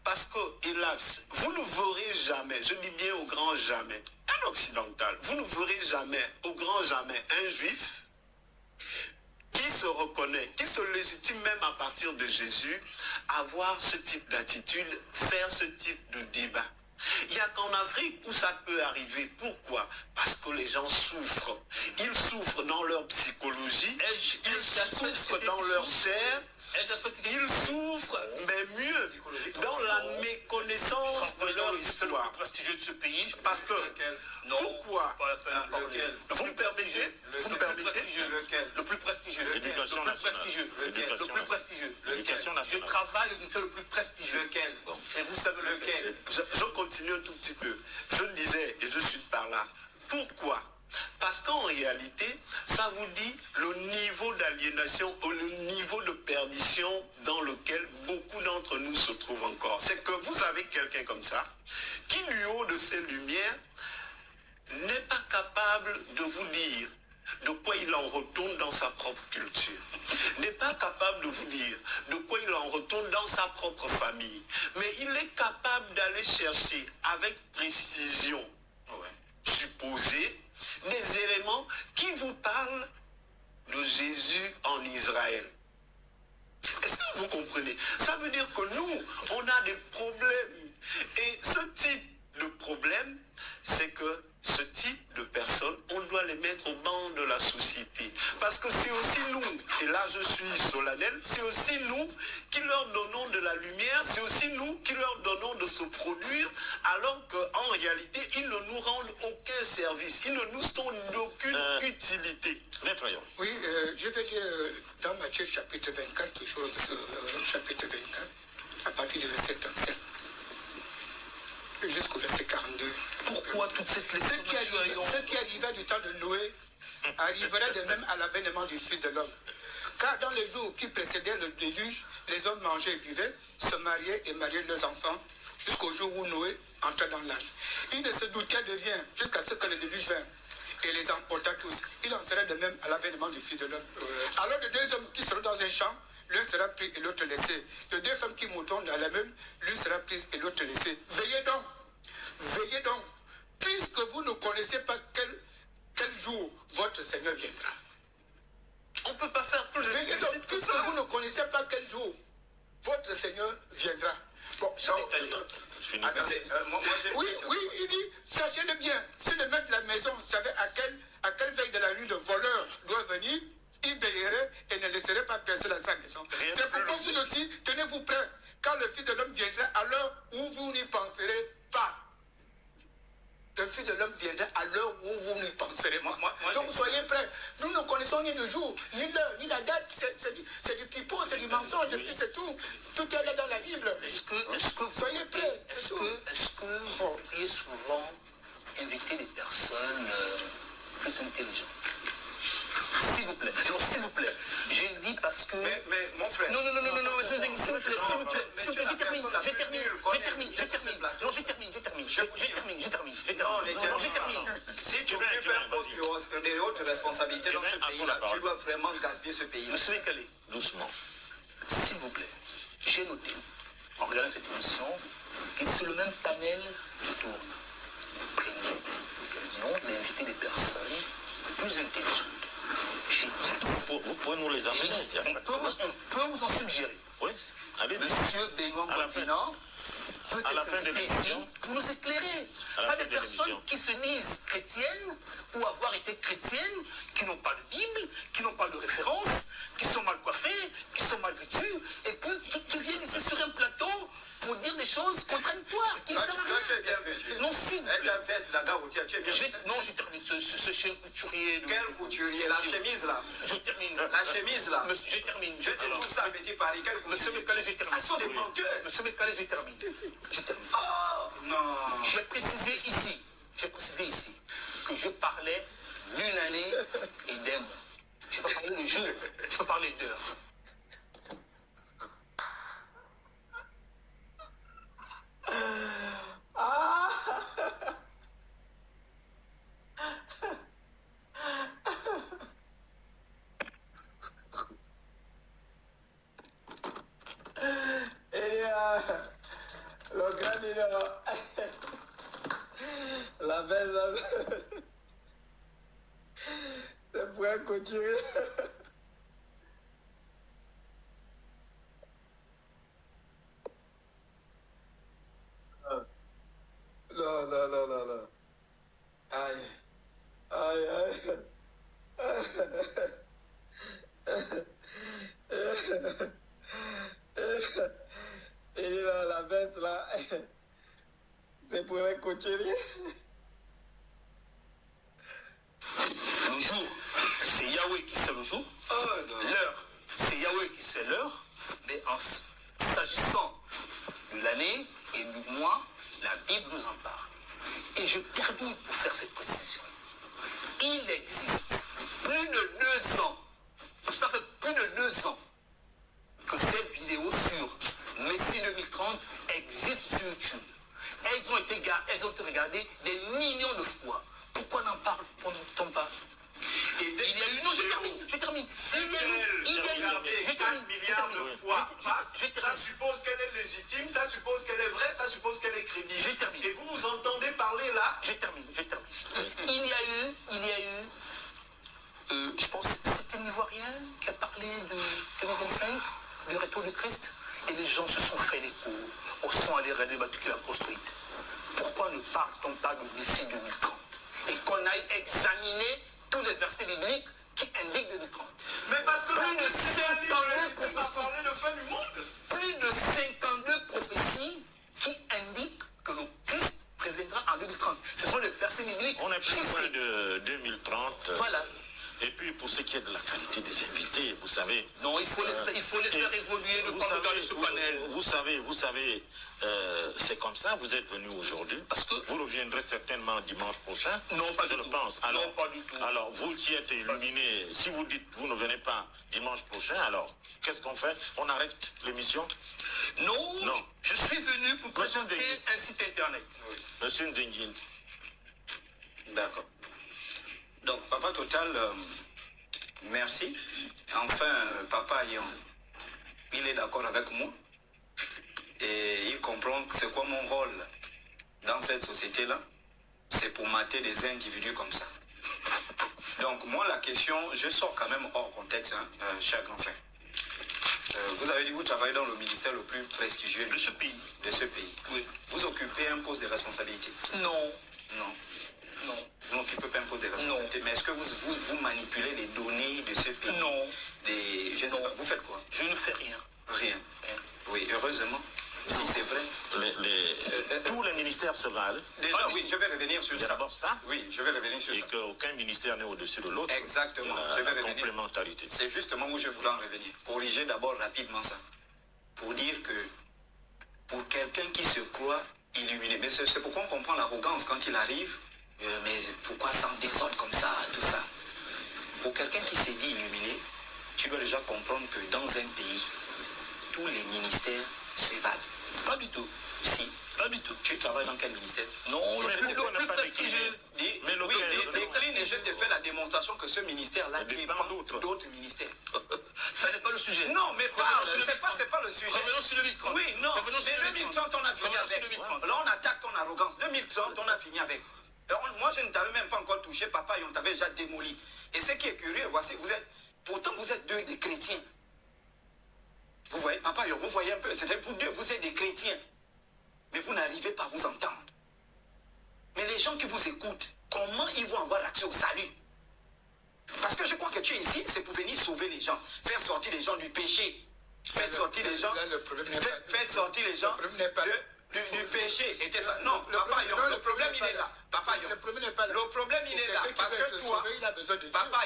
parce que, hélas, vous ne verrez jamais, je dis bien au grand jamais, un occidental, vous ne verrez jamais, au grand jamais, un juif qui se reconnaît, qui se légitime même à partir de Jésus, avoir ce type d'attitude, faire ce type de débat. Il n'y a qu'en Afrique où ça peut arriver. Pourquoi? Parce que les gens souffrent. Ils souffrent dans leur psychologie, ils souffrent dans leur chair, ils souffrent, mais mieux, dans la méconnaissance de leur histoire.
Le plus prestigieux de ce pays.
Parce que, pourquoi? Vous me permettez? Vous me permettez?
Le plus prestigieux.
L'éducation nationale.
Le plus prestigieux.
L'éducation
Je
nationale.
travaille, c'est le plus prestigieux.
Lequel?
Et vous savez lequel?
Je continue un tout petit peu. Je disais, et je suis par là, pourquoi? Parce qu'en réalité, ça vous dit le niveau d'aliénation ou le niveau de perdition dans lequel beaucoup d'entre nous se trouvent encore. C'est que vous avez quelqu'un comme ça, qui du haut de ses lumières, n'est pas capable de vous dire de quoi il en retourne dans sa propre culture, n'est pas capable de vous dire de quoi il en retourne dans sa propre famille, mais il est capable d'aller chercher avec précision supposée des éléments qui vous parlent de Jésus en Israël. Est-ce que vous comprenez? Ça veut dire que nous, on a des problèmes. Et ce type de problème, c'est que ce type de personnes, on doit les mettre au banc de la société. Parce que c'est aussi nous, et là je suis solennel, c'est aussi nous qui leur donnons de la lumière, c'est aussi nous qui leur donnons de se produire, alors qu'en réalité, ils ne nous rendent aucun service, ils ne nous sont d'aucune utilité.
Nettoyons.
Oui, je vais lire dans Matthieu chapitre 24, toujours chapitre 24, à partir du verset 37. Jusqu'au verset 42.
Pourquoi toute cette
Ce qui arriva du temps de Noé arrivera de même à l'avènement du Fils de l'homme. Car dans les jours qui précédaient le déluge, les hommes mangeaient et buvaient, se mariaient et mariaient leurs enfants, jusqu'au jour où Noé entra dans l'âge. Ils ne se doutaient de rien jusqu'à ce que le déluge vint et les emporta tous. Il en sera de même à l'avènement du Fils de l'homme. Alors les deux hommes qui seront dans un champ, l'un sera pris et l'autre laissé. Les deux femmes qui mourront dans la meule, l'une sera prise et l'autre laissée. Veillez donc, puisque vous ne connaissez pas quel jour votre Seigneur viendra.
On ne peut pas faire plus
Veillez donc, puisque vous ne connaissez pas quel jour votre Seigneur viendra. Bon, oui, il dit, sachez-le bien, si le maître de la maison savait à quelle veille de la nuit le voleur doit venir, il veillerait et ne laisserait pas percer la sa maison. C'est pourquoi vous aussi, tenez-vous prêts, car le Fils de l'homme viendra à l'heure où vous n'y penserez pas. Le Fils de l'homme viendra à l'heure où vous n'y penserez pas. Donc soyez prêts. Nous ne connaissons ni le jour, ni l'heure, ni la date. C'est du pipeau, c'est du mensonge, et puis c'est tout. Tout est là dans la Bible. Soyez prêts.
Est-ce que vous pourriez souvent inviter des personnes plus intelligentes? S'il vous plaît, non, s'il vous plaît. Je le dis parce que...
Mais mon frère...
Non, s'il vous plaît, je termine.
Si tu occupes un poste de haute responsabilité dans ce pays-là, tu dois vraiment gaspiller ce pays-là.
Monsieur Ekale,
Doucement.
s'il vous plaît, j'ai noté, en regardant cette émission, que c'est le même panel de tour. Prenez l'occasion d'inviter des personnes plus intelligentes. J'ai dit,
Vous pouvez nous les amener.
on peut vous en suggérer.
Oui, allez-y.
Monsieur Benoît
À la fin.
Bonfinant peut
À la
être
fin de
invité ici
l'émission.
pour nous éclairer.
À la
Pas
fin
des
de
personnes
l'émission.
qui se disent chrétiennes ou avoir été chrétiennes, qui n'ont pas de Bible, qui n'ont pas de référence, qui sont mal coiffées, qui sont mal vêtues, et puis qui viennent ici sur un plateau pour dire des choses contradictoires, qui ne servent à
Tu es bien
rien.
vêtu.
Non, s'il vous
Avec
plaît.
la veste, la garoutière, tu es bien vêtu.
Non, je termine. Ce chien couturier.
Quel couturier? La chemise là.
Je termine.
La chemise là.
Monsieur, je termine.
Je te trouve ça, petit Paris. Quel
Monsieur
couturier?
Mekale, je termine.
Ah, ce sont des menteurs.
Monsieur Mekale, je termine. Je termine.
Oh, non.
J'ai précisé ici que je parlais d'une année et d'un mois. Je ne peux pas parler de jours, je peux parler d'heures.
Le grand numéro. La veste, c'est pour un couturier. Non. Aïe. Et là, la veste là, c'est pour un couturier.
Le jour, c'est Yahweh qui sait le jour. L'heure, c'est Yahweh qui sait l'heure. Mais en s'agissant de l'année et du mois, la Bible nous en parle. Et je termine pour faire cette précision. Il existe plus de 2 ans, ça fait plus de 2 ans que cette vidéo sur Messie 2030 existe sur YouTube. Elles ont été regardées des millions de fois. Pourquoi n'en parle-t-on pas? Il y a eu, non, je termine. Il y a eu,
4 milliards de fois. Ça suppose qu'elle est légitime, ça suppose qu'elle est vraie, ça suppose qu'elle est crédible.
Je termine.
Et vous vous entendez parler là?
Je termine. Il y a eu, je pense que c'était un Ivoirien qui a parlé de 2025, du retour du Christ, et les gens se sont fait l'écho, au sont allés regarder la qu'il a construite. Pourquoi ne parle-t-on pas de Messie 2030 et qu'on aille examiner tous les versets bibliques qui indiquent 2030?
Mais parce que
Plus de 52 prophéties.
de fin du monde.
Plus de 52 prophéties qui indiquent que le Christ reviendra en 2030. Ce sont les versets bibliques.
On est plus loin de 2030.
Voilà.
Et puis pour ce qui est de la qualité des invités, vous savez...
Non, il faut les faire évoluer le temps dans ce panel.
Vous savez, c'est comme ça, vous êtes venu aujourd'hui.
Parce que...
Vous reviendrez certainement dimanche prochain.
Non, pas
je
du
le
tout.
pense. Alors,
non, pas du tout.
Alors, vous qui êtes illuminé, si vous dites vous ne venez pas dimanche prochain, alors, qu'est-ce qu'on fait? On arrête l'émission?
Non. Je suis venu pour présenter un site internet.
Oui. Monsieur Nzengin.
D'accord. Donc, Papa Total, merci. Enfin, Papa, il est d'accord avec moi. Et il comprend que c'est quoi mon rôle dans cette société-là. C'est pour mater des individus comme ça. Donc, moi, la question, je sors quand même hors contexte, hein, cher grand frère. Vous avez dit que vous travaillez dans le ministère le plus prestigieux
De ce pays.
Oui. Vous occupez un poste de responsabilité?
Non.
Vous n'occupez pas un poste de responsabilité. Mais est-ce que vous manipulez les données de ce pays?
Non.
Je ne sais pas. Vous faites quoi?
Je ne fais rien.
Rien. Oui, heureusement. Si c'est vrai.
Tous les ministères se valent.
Déjà, oui, je vais revenir sur ça.
D'abord ça.
Oui, je vais revenir sur ça.
Et qu'aucun ministère n'est au-dessus de l'autre.
Exactement. Je vais revenir.
Complémentarité.
C'est justement où je voulais en revenir. Corriger d'abord rapidement ça. Pour dire que pour quelqu'un qui se croit illuminé, mais c'est pourquoi on comprend l'arrogance quand il arrive. Mais pourquoi sans désordre comme ça, tout ça? Pour quelqu'un qui s'est dit illuminé, tu dois déjà comprendre que dans un pays, tous les ministères se valent.
Pas du tout.
Si.
Pas du tout.
Tu travailles dans quel ministère?
Non,
Mais
le
pourquoi
plus
ne pas
prestigieux.
Mais
Oui, décline et je te fais la démonstration que ce ministère-là dépend d'autres ministères.
Ça n'est pas le sujet.
Non, mais c'est pas le sujet.
Revenons sur le 2030.
Oui, non, mais 2030, on a fini avec. Là, on attaque ton arrogance. 2030, on a fini avec. Moi, je ne t'avais même pas encore touché, papa, et on t'avait déjà démoli. Et ce qui est curieux, voici, pourtant vous êtes des chrétiens. Vous voyez, papa, vous voyez un peu, c'est-à-dire vous deux, vous êtes des chrétiens. Mais vous n'arrivez pas à vous entendre. Mais les gens qui vous écoutent, comment ils vont avoir accès au salut? Parce que je crois que tu es ici, c'est pour venir sauver les gens, faire sortir les gens du péché. Faites sortir les gens. Faites sortir les gens du péché. Et ça. Non, papa, le problème il est là. Papa, le problème n'est pas là. Le problème il est là. Parce que toi, papa,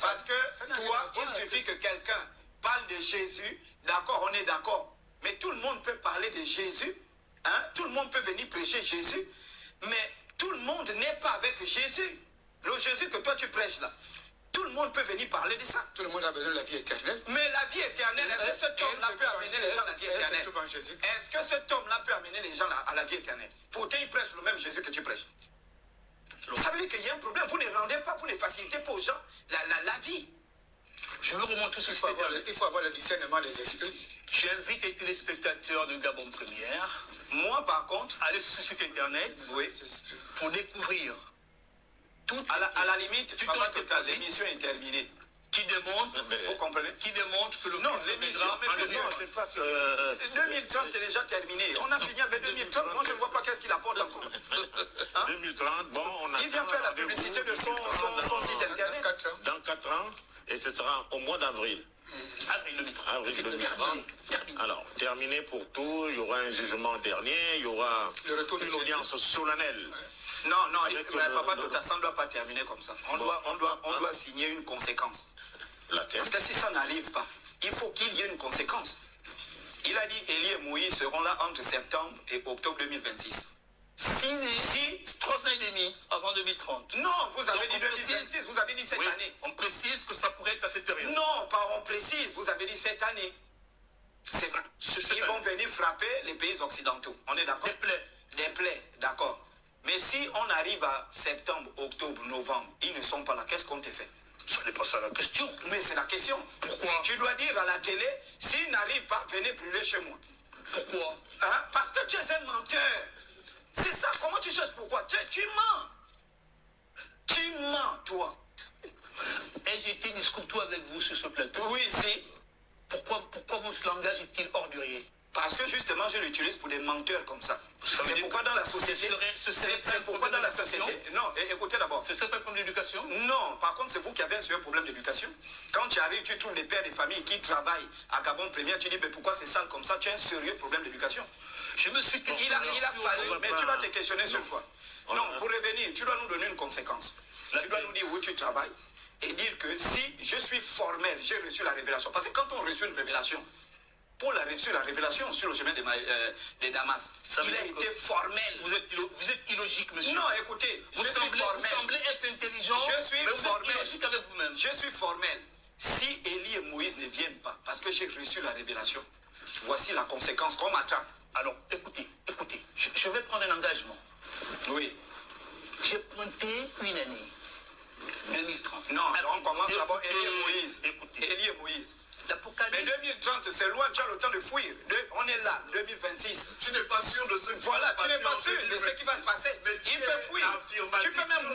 parce que toi, il suffit que quelqu'un parle de Jésus. D'accord, on est d'accord. Mais tout le monde peut parler de Jésus. Hein? Tout le monde peut venir prêcher Jésus. Mais tout le monde n'est pas avec Jésus. Le Jésus que toi tu prêches là. Tout le monde peut venir parler de ça.
Tout le monde a besoin de la vie éternelle.
Mais la vie éternelle, est-ce que cet homme-là peut amener les gens à la vie éternelle? Est-ce que cet homme-là peut amener les gens à la vie éternelle? Pourtant, il prêche le même Jésus que tu prêches. Ça veut dire qu'il y a un problème. Vous ne rendez pas, vous ne facilitez pas aux gens la vie.
Je veux remontrer ce site.
Il faut avoir le discernement des esprits.
J'invite les téléspectateurs de Gabon Première.
Moi, par contre,
aller sur ce site internet,
oui,
pour découvrir.
À la limite, l'émission est terminée.
Qui démontre,
vous comprenez?
Qui démontre que le
non, l'émission, c'est pas que 2030 est déjà terminé. On a fini avec 2030. Moi, je ne vois pas qu'est-ce qu'il apporte encore.
Hein? 2030, bon, on a.
Il vient faire la publicité de son site internet.
Dans 4 ans, et ce sera au mois d'avril.
Avril 2030.
Avril 2030. Alors, terminé pour tout. Il y aura un jugement dernier. Il y aura une audience solennelle.
Non, papa, ça ne doit pas terminer comme ça. On doit signer une conséquence. Parce que si ça n'arrive pas, il faut qu'il y ait une conséquence. Il a dit Élie et Moïse seront là entre septembre et octobre 2026.
3 ans et demi avant 2030.
Non, vous avez dit 2026, vous avez dit cette année.
On précise que ça pourrait être à cette période.
Non, pas on précise, vous avez dit cette année. Ils vont venir frapper les pays occidentaux. On est d'accord? Des plaies, d'accord. Mais si on arrive à septembre, octobre, novembre, ils ne sont pas là, qu'est-ce qu'on te fait?
Ce n'est pas ça la question.
Mais c'est la question.
Pourquoi?
Tu dois dire à la télé, s'ils n'arrivent pas, venez brûler chez moi.
Pourquoi?
Hein? Parce que tu es un menteur. C'est ça, comment tu cherches pourquoi? Tu mens. Tu mens, toi.
Ai-je été discourtois avec vous sur ce plateau?
Oui, si.
Pourquoi votre langage est-il ordurier?
Parce que justement, je l'utilise pour des menteurs comme ça. C'est pourquoi dans la société... C'est pourquoi dans la société... Non, écoutez d'abord.
C'est pas un problème d'éducation?
Non, par contre, c'est vous qui avez un sérieux problème d'éducation. Quand tu arrives, tu trouves des pères de famille qui travaillent à Gabon Première, tu dis, mais pourquoi c'est sale comme ça? Tu as un sérieux problème d'éducation.
Je me suis questionné.
Il a fallu, mais tu vas te questionner sur quoi? Non, pour revenir, tu dois nous donner une conséquence. Tu dois nous dire où tu travailles et dire que si je suis formel, j'ai reçu la révélation. Parce que quand on reçoit une révélation, Paul a reçu la révélation sur le chemin de Damas. Il a été formel.
Vous êtes illogique, monsieur.
Non, écoutez,
vous semblez être intelligent,
je suis
mais
formel.
Vous êtes illogique avec vous-même.
Je suis formel. Si Élie et Moïse ne viennent pas, parce que j'ai reçu la révélation, voici la conséquence qu'on m'attend.
Alors, écoutez, je vais prendre un engagement.
Oui.
J'ai pointé une année, 2030.
Non, on commence d'abord Élie et Moïse. Écoutez. Élie et Moïse. Mais 2030, c'est loin, tu as le temps de fuir. On est là, 2026.
Tu n'es pas sûr de ce qui va se passer.
Voilà, tu n'es pas sûr de ce qui va se passer. Il peut fuir. Tu peux même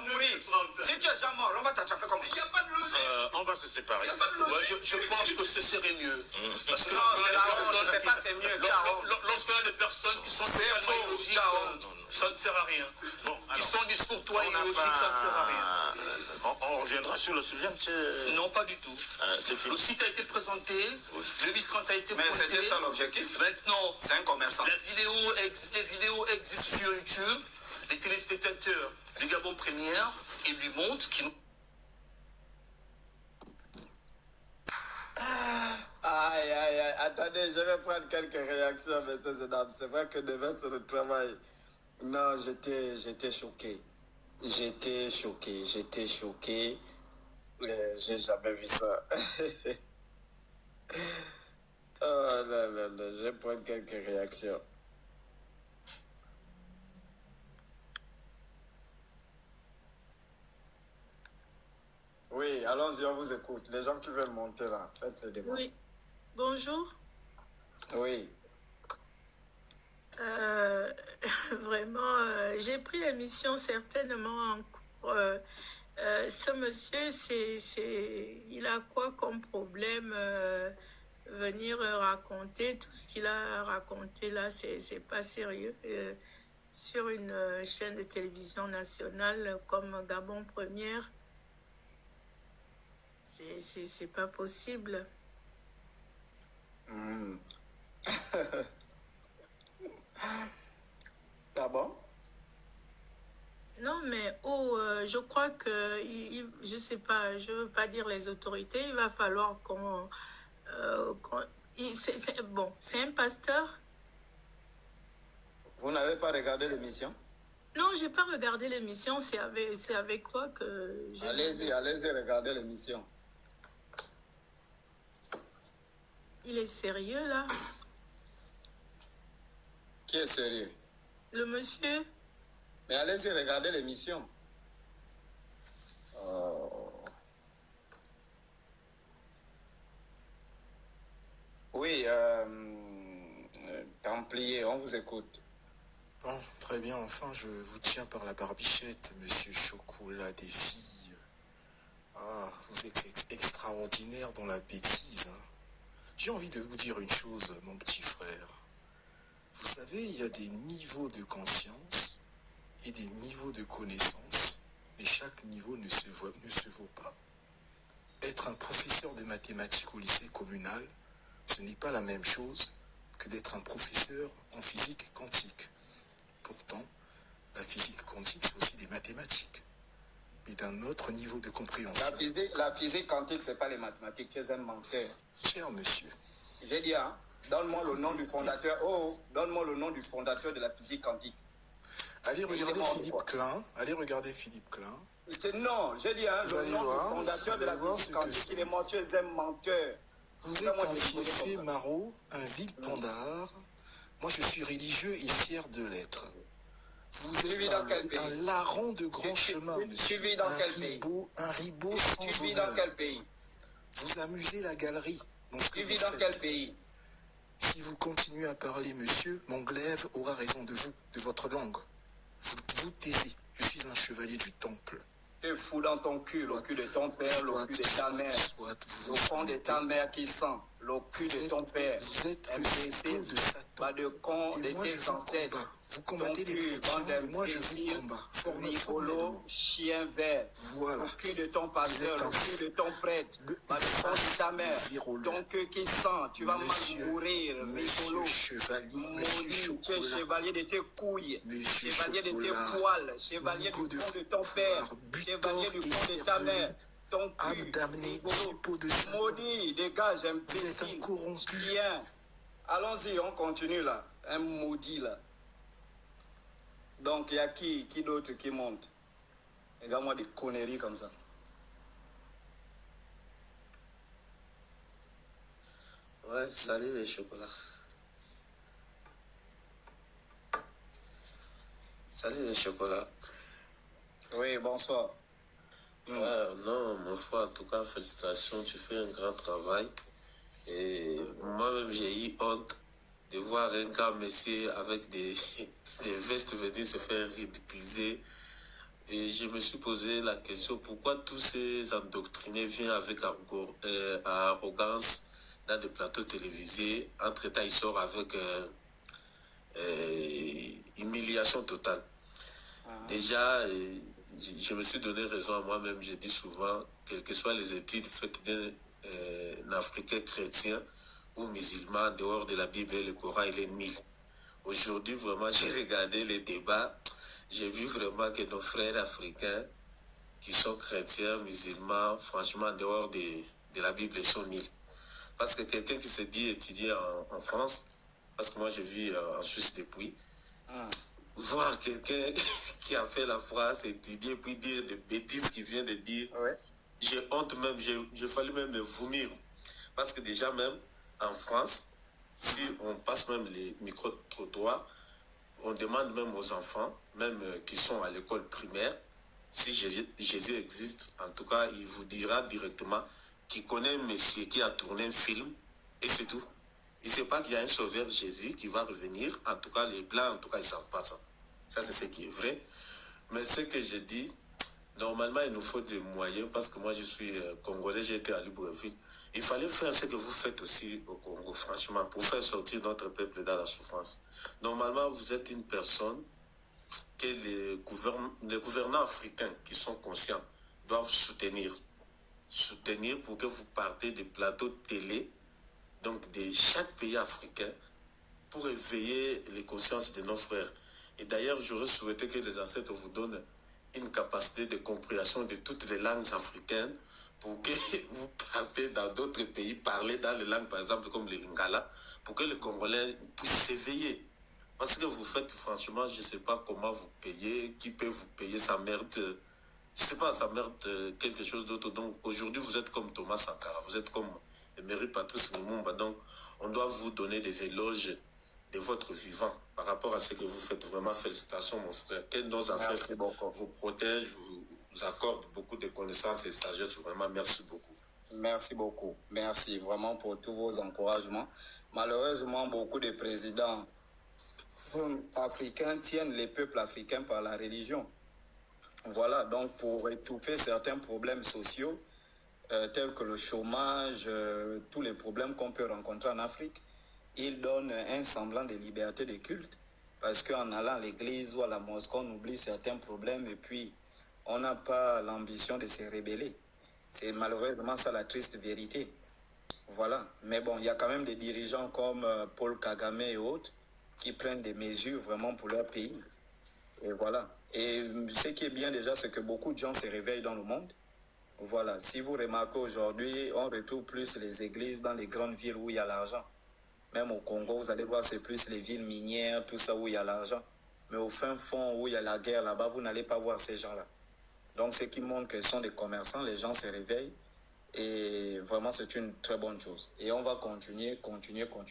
mourir. Si tu es déjà mort, on va t'attraper comme ça.
Il n'y a pas de logique.
On va se séparer.
Je pense que ce serait mieux. Parce que
non, c'est pas c'est mieux.
Lorsqu'on a des personnes qui sont totalement illogiques, ça ne sert à rien.
Bon,
ils sont discourtois et illogiques, ça ne sert à rien.
On reviendra sur le sujet, monsieur.
Non, pas du tout.
C'est fini.
Le site a été présenté, 2030 a été présenté.
Mais c'était ça l'objectif.
Maintenant,
c'est un commerçant.
Les vidéos existent sur YouTube. Les téléspectateurs du Gabon Première et du Monde qui nous...
Aïe, attendez, je vais prendre quelques réactions, messieurs et dames. C'est vrai que demain, c'est le travail. Non, j'étais choqué. J'étais choqué. J'ai jamais vu ça. Oh là, je vais prendre quelques réactions. Oui, allons-y, on vous écoute. Les gens qui veulent monter là, faites le débat.
Oui. Bonjour.
Oui.
Vraiment, j'ai pris l'émission certainement en cours. Ce monsieur, il a quoi comme problème venir raconter tout ce qu'il a raconté là, c'est pas sérieux. Sur une chaîne de télévision nationale comme Gabon Première, c'est pas possible.
Ah bon?
Non, mais je crois que, je sais pas, je veux pas dire les autorités, il va falloir qu'on... bon, c'est un pasteur.
Vous n'avez pas regardé l'émission?
Non, j'ai pas regardé l'émission, c'est avec quoi que...
Allez-y, regardez l'émission.
Il est sérieux, là?
Qui est sérieux?
Le monsieur?
Mais allez-y, regardez l'émission. Oui, Templier, on vous écoute.
Bon, très bien, enfin, je vous tiens par la barbichette, monsieur Chocolat des filles. Ah, vous êtes extraordinaire dans la bêtise, hein. J'ai envie de vous dire une chose, mon petit frère. Vous savez, il y a des niveaux de conscience et des niveaux de connaissance, mais chaque niveau ne se vaut pas. Être un professeur de mathématiques au lycée communal, ce n'est pas la même chose que d'être un professeur en physique quantique. Pourtant, la physique quantique, c'est aussi des mathématiques, mais d'un autre niveau de compréhension.
La physique quantique, c'est pas les mathématiques, c'est un menteur.
Cher monsieur.
J'ai dit, hein, donne-moi le nom du fondateur. Donne-moi le nom du fondateur de la physique quantique.
Allez regarder Philippe Klein.
Non, j'ai dit, hein, le nom du fondateur de la physique quantique. Il est menteur, c'est un menteur.
Vous êtes un fiefé maraud, un vil pandard. Moi, je suis religieux et fier de l'être. Vous êtes un larron de grand chemin, monsieur.
Tu vis dans quel pays?
Un ribot sans honneur.
Tu vis dans quel pays?
Vous amusez la galerie.
Tu vis dans quel pays?
Si vous continuez à parler, monsieur, mon glaive aura raison de vous, de votre langue. Vous taisez. Je suis un chevalier du temple.
Tu fous dans ton cul, le cul de ton père, le cul de ta mère. Le fond de ta mère qui sent, le cul de ton père.
Vous êtes le cible de Satan.
Pas de con de
moi,
tes ancêtres.
Vous combattez les chrétiens, et moi je vous combats.
Rigolo, chien vert.
Voilà.
Le cul de ton pasteur, le cul de ton prêtre. Pas de fond de ta mère. Ton cul qui sent, tu vas mal mourir. Rigolo. Maudit, tu es chevalier de tes couilles. Chevalier de tes poils. Chevalier du fond de ton père. Chevalier du fond de ta mère. Ton cul. Maudit, dégage, imbécile. Chien. Allons-y, on continue là. Un maudit là. Donc, il y a qui d'autre qui monte? Regarde-moi des conneries comme ça.
Ouais, salut les chocolats. Salut les chocolats.
Oui, bonsoir.
Ouais, non, mon frère, en tout cas, félicitations, tu fais un grand travail. Et moi-même, j'ai eu honte de voir un gars messier avec des vestes venir se faire ridiculiser. Et je me suis posé la question, pourquoi tous ces endoctrinés viennent avec arrogance dans des plateaux télévisés, entre-temps ils sortent avec humiliation totale. Déjà, je me suis donné raison à moi-même, j'ai dit souvent, quelles que soient les études faites d'un Africain chrétien ou musulman, dehors de la Bible et le Coran, il est nul. Aujourd'hui, vraiment, j'ai regardé les débats, j'ai vu vraiment que nos frères africains qui sont chrétiens, musulmans, franchement, dehors de la Bible, ils sont nuls. Parce que quelqu'un qui se dit étudier en France, parce que moi je vis en Suisse depuis, voir quelqu'un qui a fait la France étudier puis dire des bêtises qu'il vient de dire, j'ai honte même, j'ai fallu même me vomir. Parce que déjà même, en France, si on passe même les micro-trottoirs, on demande même aux enfants, même qui sont à l'école primaire, si Jésus existe, en tout cas, il vous dira directement qu'il connaît un monsieur qui a tourné un film, et c'est tout. Il ne sait pas qu'il y a un sauveur Jésus qui va revenir. En tout cas, les Blancs, en tout cas, ils ne savent pas ça. Ça, c'est ce qui est vrai. Mais ce que je dis, normalement, il nous faut des moyens, parce que moi, je suis Congolais, j'ai été à Libreville. Il fallait faire ce que vous faites aussi au Congo, franchement, pour faire sortir notre peuple dans la souffrance. Normalement, vous êtes une personne que les gouvernants africains qui sont conscients doivent soutenir. Soutenir pour que vous partez des plateaux de télé, donc de chaque pays africain, pour éveiller les consciences de nos frères. Et d'ailleurs, j'aurais souhaité que les ancêtres vous donnent une capacité de compréhension de toutes les langues africaines pour que vous partez dans d'autres pays, parler dans les langues, par exemple, comme le Lingala, pour que les Congolais puissent s'éveiller. Parce que vous faites, franchement, je ne sais pas comment vous payez, qui peut vous payer, ça merde, je ne sais pas, ça merde quelque chose d'autre. Donc, aujourd'hui, vous êtes comme Thomas Sankara, vous êtes comme Emery Patrice Lumumba. Donc, on doit vous donner des éloges de votre vivant par rapport à ce que vous faites. Vraiment, félicitations, mon frère. Que nos ancêtres vous protègent, vous accordent beaucoup de connaissances et sagesse. Vraiment, merci beaucoup.
Merci beaucoup. Merci vraiment pour tous vos encouragements. Malheureusement, beaucoup de présidents africains tiennent les peuples africains par la religion. Voilà, donc pour étouffer certains problèmes sociaux, tels que le chômage, tous les problèmes qu'on peut rencontrer en Afrique, ils donnent un semblant de liberté de culte, parce qu'en allant à l'église ou à la mosquée, on oublie certains problèmes et puis on n'a pas l'ambition de se rebeller. C'est malheureusement ça la triste vérité. Voilà, mais bon, il y a quand même des dirigeants comme Paul Kagame et autres qui prennent des mesures vraiment pour leur pays. Et voilà. Et ce qui est bien déjà, c'est que beaucoup de gens se réveillent dans le monde. Voilà, si vous remarquez aujourd'hui, on retrouve plus les églises dans les grandes villes où il y a l'argent. Même au Congo, vous allez voir, c'est plus les villes minières, tout ça où il y a l'argent. Mais au fin fond, où il y a la guerre là-bas, vous n'allez pas voir ces gens-là. Donc, ce qui montre que ce sont des commerçants, les gens se réveillent. Et vraiment, c'est une très bonne chose. Et on va continuer.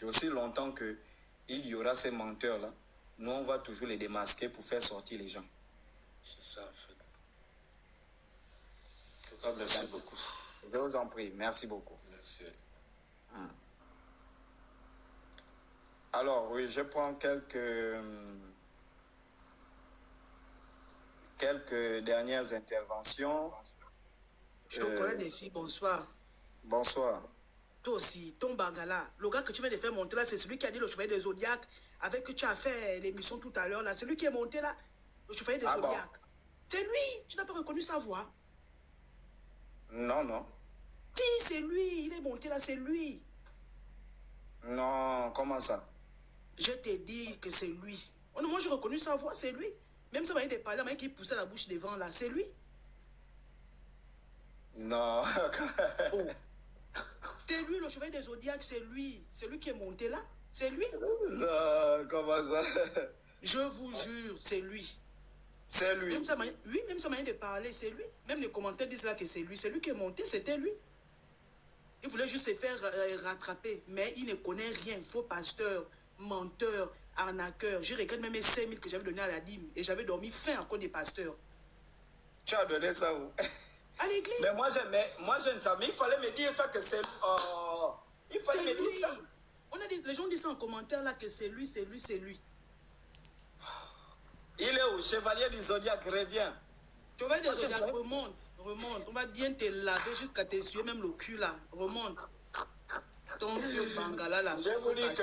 Aussi longtemps qu'il y aura ces menteurs-là, nous, on va toujours les démasquer pour faire sortir les gens.
C'est ça, en fait. En tout cas, merci beaucoup.
Je vous en prie. Merci beaucoup.
Merci.
Alors, oui, je prends quelques dernières interventions.
Chocolat des filles, bonsoir.
Bonsoir.
Toi aussi, ton Bangala, le gars que tu viens de faire monter là, c'est celui qui a dit le chevalier des Zodiacs, avec que tu as fait l'émission tout à l'heure là. C'est lui qui est monté là, le chevalier des Zodiacs. Bon. C'est lui, tu n'as pas reconnu sa voix?
Non, non.
Si, c'est lui, il est monté là, c'est lui.
Non, comment ça?
Je t'ai dit que c'est lui. Oh non, moi j'ai reconnu sa voix, c'est lui. Même sa manière de parler, la manière qu'il poussait la bouche devant là, c'est lui.
Non.
Oh. C'est lui, le chevalier des Zodiacs, c'est lui. C'est lui qui est monté là, c'est lui.
Non, comment ça?
Je vous jure, c'est lui.
C'est lui.
Même sa manière, oui, même sa manière de parler, c'est lui. Même les commentaires disent là que c'est lui. C'est lui qui est monté, c'était lui. Il voulait juste se faire rattraper, mais il ne connaît rien. Faux pasteur, menteur, arnaqueur. Je regrette même les 5 000 que j'avais donné à la dîme. Et j'avais dormi faim à cause des pasteurs.
Tu as donné ça où?
À l'église.
Mais moi, je ne savais. Il fallait me dire ça que c'est... Oh, il fallait me dire ça.
Les gens disent ça en commentaire là que c'est lui, c'est lui, c'est lui.
Il est où? Chevalier du Zodiac, reviens.
Chevalier du Zodiac, remonte. On va bien te laver jusqu'à tes yeux, même le cul là. Remonte. Ton vieux Bangala là.
Je vous dis que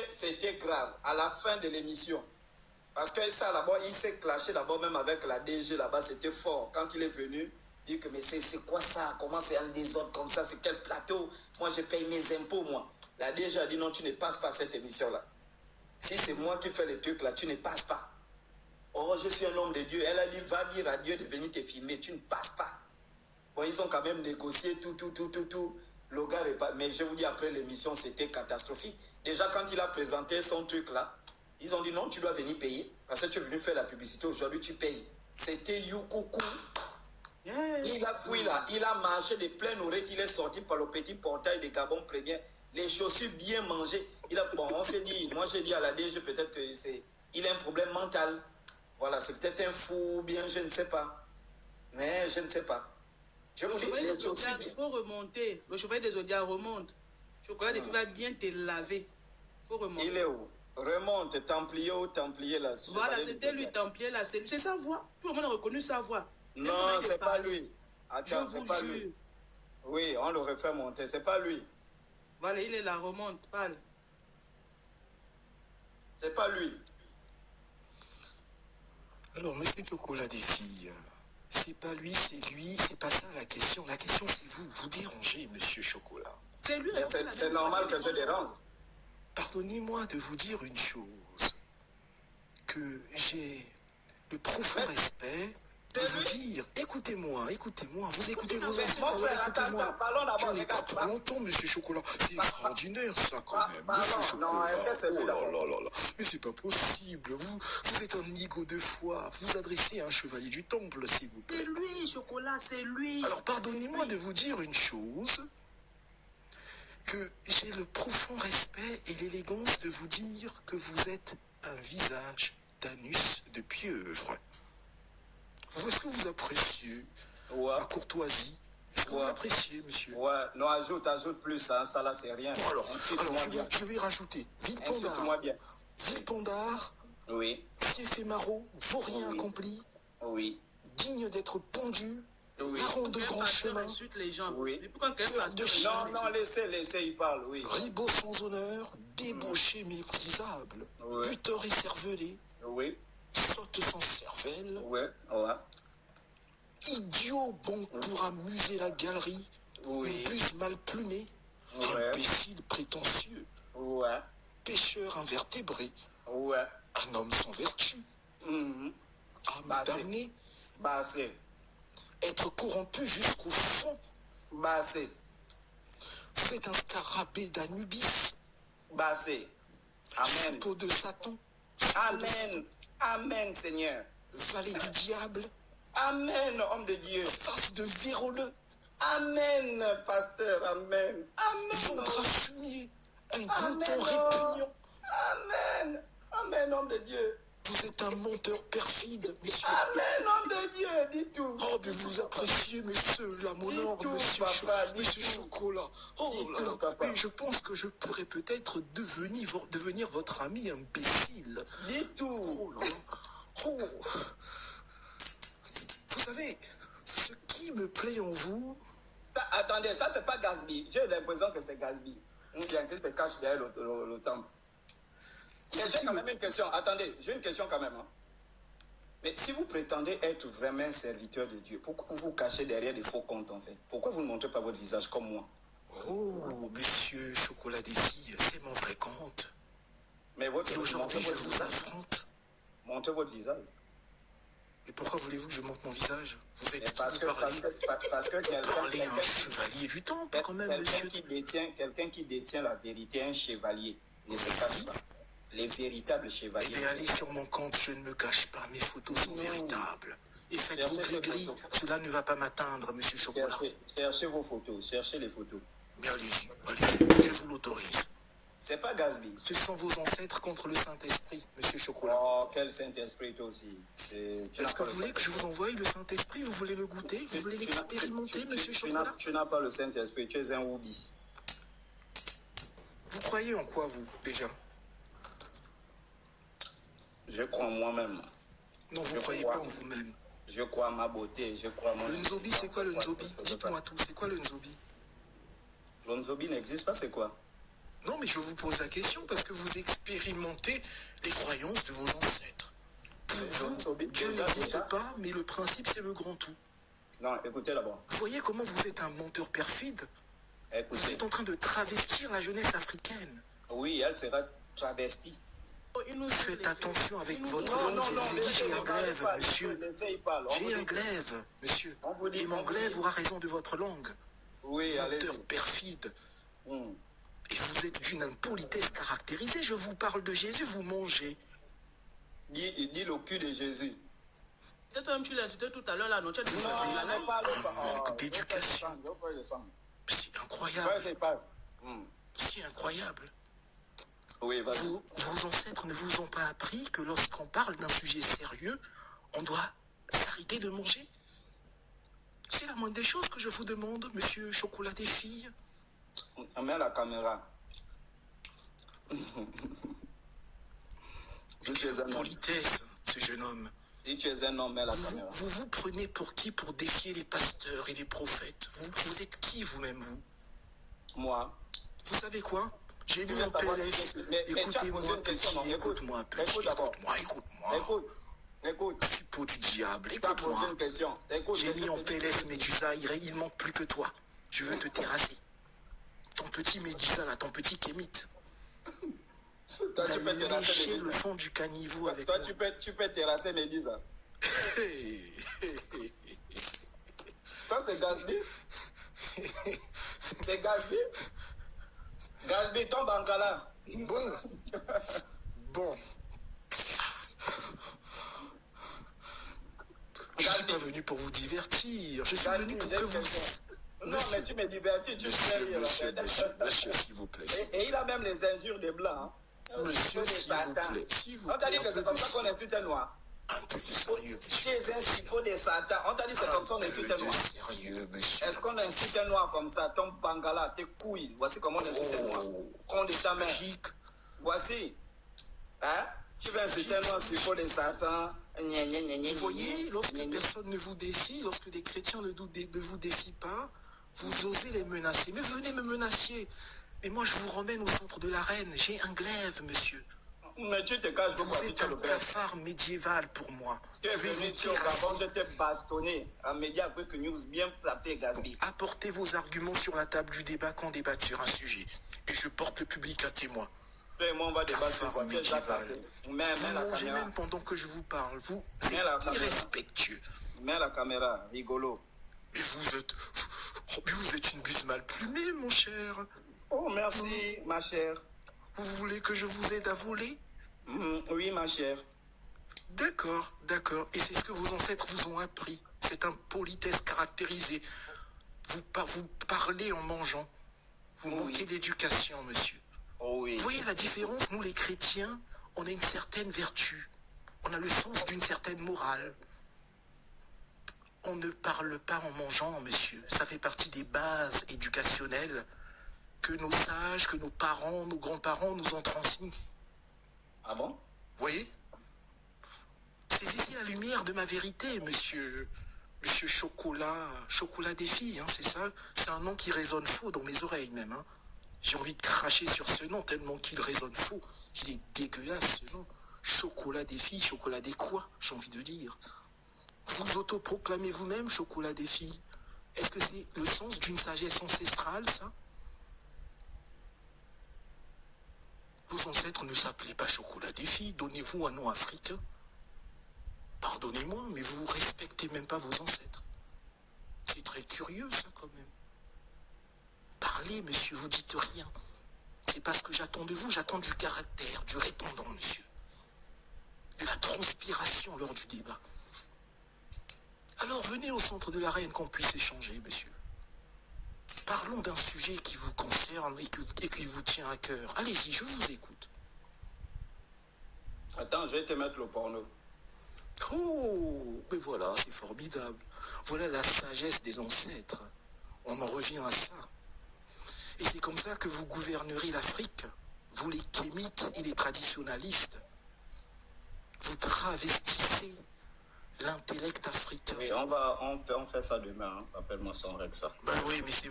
c'était grave à la fin de l'émission. Parce que ça là-bas, il s'est clashé d'abord même avec la DG là-bas, c'était fort. Quand il est venu, il dit que mais c'est quoi ça? Comment c'est un désordre comme ça? C'est quel plateau? Moi je paye mes impôts moi. La DG a dit non, tu ne passes pas cette émission là. Si c'est moi qui fais le truc là, tu ne passes pas. Oh, je suis un homme de Dieu. Elle a dit, va dire à Dieu de venir te filmer. Tu ne passes pas. Bon, ils ont quand même négocié tout. Le gars est pas... Mais je vous dis, après l'émission, c'était catastrophique. Déjà, quand il a présenté son truc là, ils ont dit non, tu dois venir payer. Parce que tu es venu faire la publicité. Aujourd'hui, tu payes. C'était Youkoukou. Yes. Il a fouillé là. Il a marché de plein oreilles. Il est sorti par le petit portail de Gabon Premier. Les chaussures bien mangées. Bon, on s'est dit, moi j'ai dit à la DG peut-être que il a un problème mental. Voilà, c'est peut-être un fou ou bien, je ne sais pas. Mais je ne sais pas. Je vous dis,
il faut remonter. Le chevalier des Zodiacs remonte. Chocolat des filles va bien te laver. Faut remonter.
Il est où? Remonte, Templier ou Templier là.
Voilà, c'était lui, Templier là. C'est sa voix. Tout le monde a reconnu sa voix.
Non, c'est pas lui. Attends, c'est pas lui. Oui, on le refait monter, c'est pas lui.
Voilà, il est là, remonte, parle.
C'est pas lui.
Alors, monsieur Chocolat des filles, c'est pas lui, c'est lui, c'est pas ça la question. La question, c'est vous. Vous dérangez, monsieur Chocolat.
C'est lui.
C'est normal que je dérange.
Pardonnez-moi de vous dire une chose. Que j'ai le profond respect de vous dire, écoutez-moi, vous écoutez vos ancêtres, alors écoutez-moi. Je n'ai pas pour longtemps, monsieur Chocolat. C'est extraordinaire, ça, quand même, monsieur Chocolat.
Non, est-ce que c'est lui,
oh là là là. Mais c'est pas possible. Vous êtes un nigo de foi. Vous adressez à un chevalier du temple, s'il vous plaît.
C'est lui, Chocolat, c'est lui.
Alors, pardonnez-moi de vous dire une chose. Que j'ai le profond respect et l'élégance de vous dire que vous êtes un visage d'anus de pieuvre. Est-ce que vous appréciez la courtoisie? Est-ce que vous l'appréciez, monsieur?
Ouais, non, ajoute plus, hein, ça là c'est rien.
Bon, alors je vais rajouter. Villepandard,
oui.
fief et maraud, vaurien accompli,
oui.
digne d'être pendu,
oui.
larron de grand chemin,
les gens.
Oui.
cœur de chien,
non, laissez, il parle, oui.
ribot sans honneur, débauché méprisable,
oui.
buteur et cervelé,
oui.
sotte sans cervelle,
ouais.
idiot bon pour amuser la galerie,
oui.
une buse mal plumée,
ouais.
imbécile prétentieux,
ouais.
pêcheur invertébré,
ouais.
un homme sans vertu, âme damnée,
Bassé.
être corrompu jusqu'au fond,
Bassé.
c'est un scarabée d'Anubis,
Bassé. Amen.
soupeau de Satan,
Amen. Amen, Seigneur.
valet du diable,
Amen, homme de Dieu.
face de véroleux,
Amen, pasteur. Amen.
ventre à fumier, un glouton répugnant.
Amen. Amen, homme de Dieu.
Vous êtes un menteur perfide, monsieur.
Amen, homme de Dieu, dis tout.
Oh, mais vous appréciez, monsieur, la monarque, monsieur Chocolat. Oh là là, mais je pense que je pourrais peut-être devenir votre ami imbécile.
Dis tout.
Oh là là. Oh. Vous savez, ce qui me plaît en vous...
Attendez, ça c'est pas Gatsby. J'ai l'impression que c'est Gatsby. On vient que se cache derrière le temple. Mais j'ai quand même une question. Attendez, j'ai une question quand même. Hein. Mais si vous prétendez être vraiment un serviteur de Dieu, pourquoi vous vous cachez derrière des faux comptes en fait? Pourquoi vous ne montrez pas votre visage comme moi?
Oh, monsieur Chocolat des filles, c'est mon vrai compte.
Mais
et aujourd'hui, je vous affronte.
Montrez votre visage.
Et pourquoi voulez-vous que je montre mon visage? Vous êtes
parce que
parlez à un chevalier du temple quand même, monsieur.
Quelqu'un qui détient la vérité, un chevalier, ne se cache pas. Les véritables chevaliers.
Eh bien, allez sur mon compte, je ne me cache pas, mes photos sont véritables. Et faites-vous gris-gris, cela ne va pas m'atteindre, monsieur Chocolat.
Cherchez vos photos, cherchez les photos.
Mais allez-y, je vous l'autorise.
C'est pas Gatsby.
Ce sont vos ancêtres contre le Saint-Esprit, monsieur Chocolat.
Oh, quel Saint-Esprit toi aussi.
Est-ce que vous voulez que je vous envoie le Saint-Esprit? Vous voulez le goûter? Vous voulez l'expérimenter, monsieur Chocolat?
Tu n'as pas le Saint-Esprit, tu es un Woubi.
Vous croyez en quoi, vous, déjà?
Je crois en moi-même.
Non, vous ne croyez pas en vous-même.
Je crois en ma beauté, je crois en moi.
Le Nzobi, c'est quoi le Nzobi? Dites-moi tout, c'est quoi le Nzobi?
Le Nzobi n'existe pas, c'est quoi?
Non, mais je vous pose la question parce que vous expérimentez les croyances de vos ancêtres. Pour vous, Dieu n'existe pas, mais le principe, c'est le grand tout.
Non, écoutez d'abord.
Vous voyez comment vous êtes un menteur perfide? Vous êtes en train de travestir la jeunesse africaine.
Oui, elle sera travestie.
Faites attention avec votre langue. Je vous ai dit, j'ai un glaive, monsieur. J'ai un glaive, monsieur. Et mon glaive aura raison de votre langue.
Oui,
menteur perfide. Et vous êtes d'une impolitesse caractérisée. Je vous parle de Jésus, vous mangez.
Dis le cul de Jésus.
Toi-même, tu l'as insulté tout à l'heure, là, non? Tu as
manque d'éducation. C'est incroyable. C'est incroyable.
Oui,
vos ancêtres ne vous ont pas appris que lorsqu'on parle d'un sujet sérieux, on doit s'arrêter de manger? C'est la moindre des choses que je vous demande, monsieur Chocolat des filles.
On met la caméra. Si tu es un homme,
Politesse, ce jeune homme.
si tu es un homme, mets la caméra.
Vous vous prenez pour qui pour défier les pasteurs et les prophètes? Vous êtes qui vous-même, vous?
Moi.
Vous savez quoi? J'ai mis un PLS. Écoutez-moi, petit, écoute-moi, petit, écoute-moi.
Écoute.
Suppôt du diable, écoute-moi.
Une question.
J'ai mis en PLS Médusa, il manque plus que toi. Je veux te terrasser. Ton petit Médusa là, ton petit kémite.
Toi, tu peux terrasser
le fond du caniveau avec
toi,
moi.
tu peux terrasser Médusa. Ça, c'est Gatsby. C'est Gatsby. Gatsby, tombe en gala.
Bon. Je suis pas venu pour vous divertir. Je suis venu pour que vous...
Non, mais tu me divertis, tu
fais
rire.
Monsieur, s'il vous plaît.
Et il a même les injures des blancs. Hein.
Monsieur, s'il vous plaît.
On t'a dit que c'est comme ça qu'on insulte un noir.
Un peu plus sérieux, monsieur.
Tu es un chiffon de Satan. On t'a dit que c'est comme ça qu'on insulte un noir.
Sérieux, monsieur.
Est-ce qu'on insulte un noir comme ça? Ton bangala, tes couilles. Voici comment on insulte un noir. Prends de ta main. Voici. Hein? Tu veux insulter un noir, chiffon de Satan.
Vous voyez, lorsque personne ne vous défie, lorsque des chrétiens ne vous défient pas, vous osez les menacer. Mais venez me menacer. Mais moi, je vous ramène au centre de l'arène. J'ai un glaive, monsieur.
Mais tu te caches,
vous êtes un cafard médiéval pour moi.
Tu es venu sur Gabon, je t'ai bastonné. Un média Quick News bien frappé, Gatsby.
Apportez vos arguments sur la table du débat quand débattre sur un sujet. Et je porte le public à témoin.
Et moi, on va débattre sur quoi?
Vous mangez même pendant que je vous parle. Vous êtes irrespectueux.
Mets la caméra, rigolo.
Mais vous êtes une buse mal plumée, mon cher.
Oh, merci, ma chère.
Vous voulez que je vous aide à voler?
Oui, ma chère.
D'accord. Et c'est ce que vos ancêtres vous ont appris. C'est un politesse caractérisé. Vous parlez en mangeant. Vous manquez d'éducation, monsieur.
Oh oui.
Vous voyez la différence? Nous, les chrétiens, on a une certaine vertu. On a le sens d'une certaine morale. On ne parle pas en mangeant, monsieur. Ça fait partie des bases éducationnelles que nos sages, que nos parents, nos grands-parents nous ont transmis.
Ah bon?
Vous voyez? Saisissez la lumière de ma vérité, monsieur Chocolat des filles, hein, c'est ça? C'est un nom qui résonne faux dans mes oreilles même. Hein. J'ai envie de cracher sur ce nom tellement qu'il résonne faux. Il est dégueulasse ce nom. Chocolat des filles, chocolat des quoi? J'ai envie de dire. Vous autoproclamez vous-même chocolat des filles. Est-ce que c'est le sens d'une sagesse ancestrale, ça? Vos ancêtres ne s'appelaient pas chocolat des filles. Donnez-vous un nom africain. Pardonnez-moi, mais vous ne respectez même pas vos ancêtres. C'est très curieux, ça, quand même. Parlez, monsieur, vous dites rien. C'est pas ce que j'attends de vous, j'attends du caractère, du répondant, monsieur. De la transpiration lors du débat. Alors, venez au centre de l'arène qu'on puisse échanger, monsieur. Parlons d'un sujet qui vous concerne et qui vous tient à cœur. Allez-y, je vous écoute.
Attends, je vais te mettre le porno.
Oh, mais voilà, c'est formidable. Voilà la sagesse des ancêtres. On en revient à ça. Et c'est comme ça que vous gouvernerez l'Afrique. Vous les kémites et les traditionalistes. Vous travestissez l'intellect africain.
Oui, on peut faire ça demain. Hein. Appelle-moi son Rexa.
Ben oui, mais c'est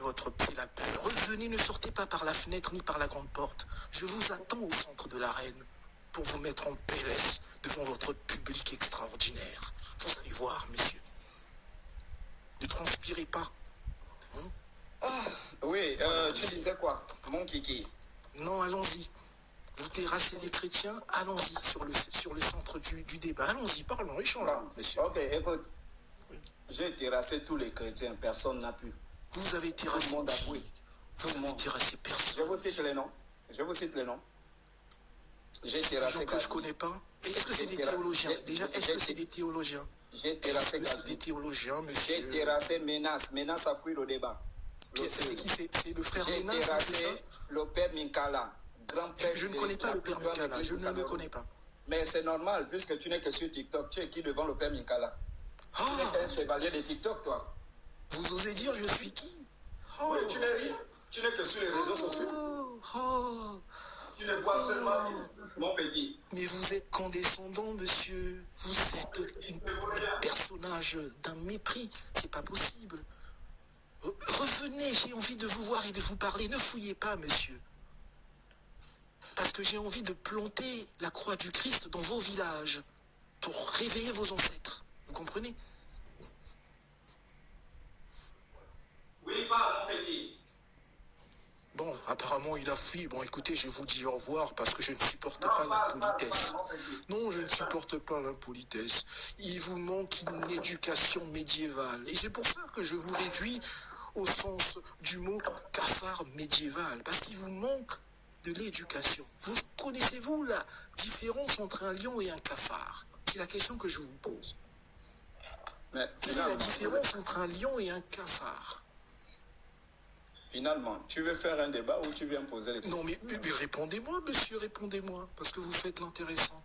la peur. Revenez, ne sortez pas par la fenêtre ni par la grande porte. Je vous attends au centre de l'arène pour vous mettre en PLS devant votre public extraordinaire. Vous allez voir, messieurs. Ne transpirez pas.
Oui, tu disais quoi, mon kiki?
Non, allons-y. Vous terrassez des chrétiens, allons-y sur le centre du débat. Allons-y, parlons, échangeons, messieurs.
Ok, écoute. Oui. J'ai terrassé tous les chrétiens, personne n'a pu.
Vous avez terrassé qui? Vous avez terrassé personne.
Je vous cite les noms. J'ai terrassé
que je connais pas. Est-ce que c'est des théologiens? Déjà, est-ce que c'est des théologiens?
J'ai terrassé
des théologiens, monsieur.
J'ai terrassé Menace à fuir le débat.
C'est qui? C'est le frère Menace?
J'ai terrassé le père Minkala.
Je ne connais pas le père Minkala, je ne le connais pas.
Mais c'est normal, puisque tu n'es que sur TikTok. Tu es qui devant le père Minkala? Tu n'es qu'un chevalier de TikTok, toi.
Vous osez dire je suis qui?
Oui, tu n'es rien. Tu n'es que sur les réseaux sociaux.
Tu ne vois seulement mon petit.
Mais vous êtes condescendant, monsieur. Vous êtes un personnage d'un mépris. C'est pas possible. Revenez, j'ai envie de vous voir et de vous parler. Ne fouillez pas, monsieur. Parce que j'ai envie de planter la croix du Christ dans vos villages pour réveiller vos ancêtres. Vous comprenez?
Oui, pas mon petit.
Bon, apparemment, il a fui. Bon, écoutez, je vous dis au revoir parce que je ne supporte pas l'impolitesse. Non, je ne supporte pas l'impolitesse. Il vous manque une éducation médiévale. Et c'est pour ça que je vous réduis au sens du mot cafard médiéval. Parce qu'il vous manque de l'éducation. Vous connaissez-vous la différence entre un lion et un cafard? C'est la question que je vous pose.
Mais
quelle est la différence entre un lion et un cafard?
Finalement, tu veux faire un débat ou tu viens me poser les questions?
Non, mais répondez-moi, monsieur, répondez-moi. Parce que vous faites l'intéressant.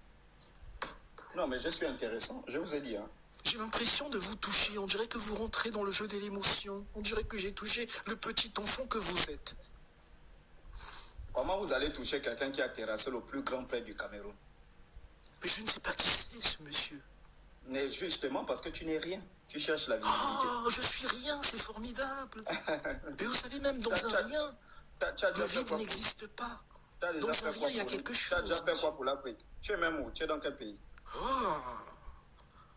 Non, mais je suis intéressant. Je vous ai dit, hein.
J'ai l'impression de vous toucher. On dirait que vous rentrez dans le jeu de l'émotion. On dirait que j'ai touché le petit enfant que vous êtes.
Comment vous allez toucher quelqu'un qui a terrassé le plus grand prêtre du Cameroun?
Mais je ne sais pas qui c'est, ce monsieur.
Mais justement parce que tu n'es rien. Tu cherches la visibilité.
Oh, je suis rien, c'est formidable. Mais vous savez, même dans un rien, le vide n'existe pas. Dans un rien, il y a quelque chose.
Tu as déjà fait quoi pour l'Afrique? Tu es même où? Tu es dans quel pays?
Oh,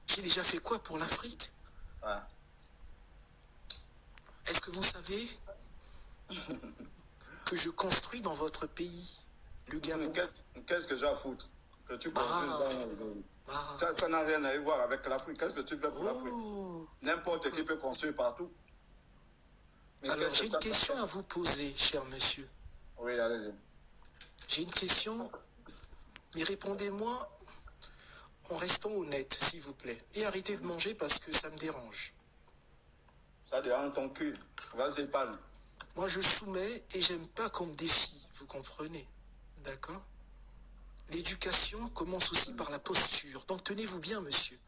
j'ai déjà fait quoi pour l'Afrique?
Ouais.
Est-ce que vous savez que je construis dans votre pays, le Gabon?
Qu'est-ce que j'ai à foutre? Que tu construis ça n'a rien à voir avec l'Afrique. Qu'est-ce que tu fais pour l'Afrique? N'importe qui peut construire partout.
Mais alors, j'ai une question à vous poser, cher monsieur.
Oui, allez-y.
J'ai une question, mais répondez-moi en restant honnête, s'il vous plaît. Et arrêtez de manger parce que ça me dérange.
Ça dérange ton cul. Vas-y, parle.
Moi, je soumets et j'aime pas qu'on me défie, vous comprenez? D'accord? L'éducation commence aussi par la posture. Donc, tenez-vous bien, monsieur.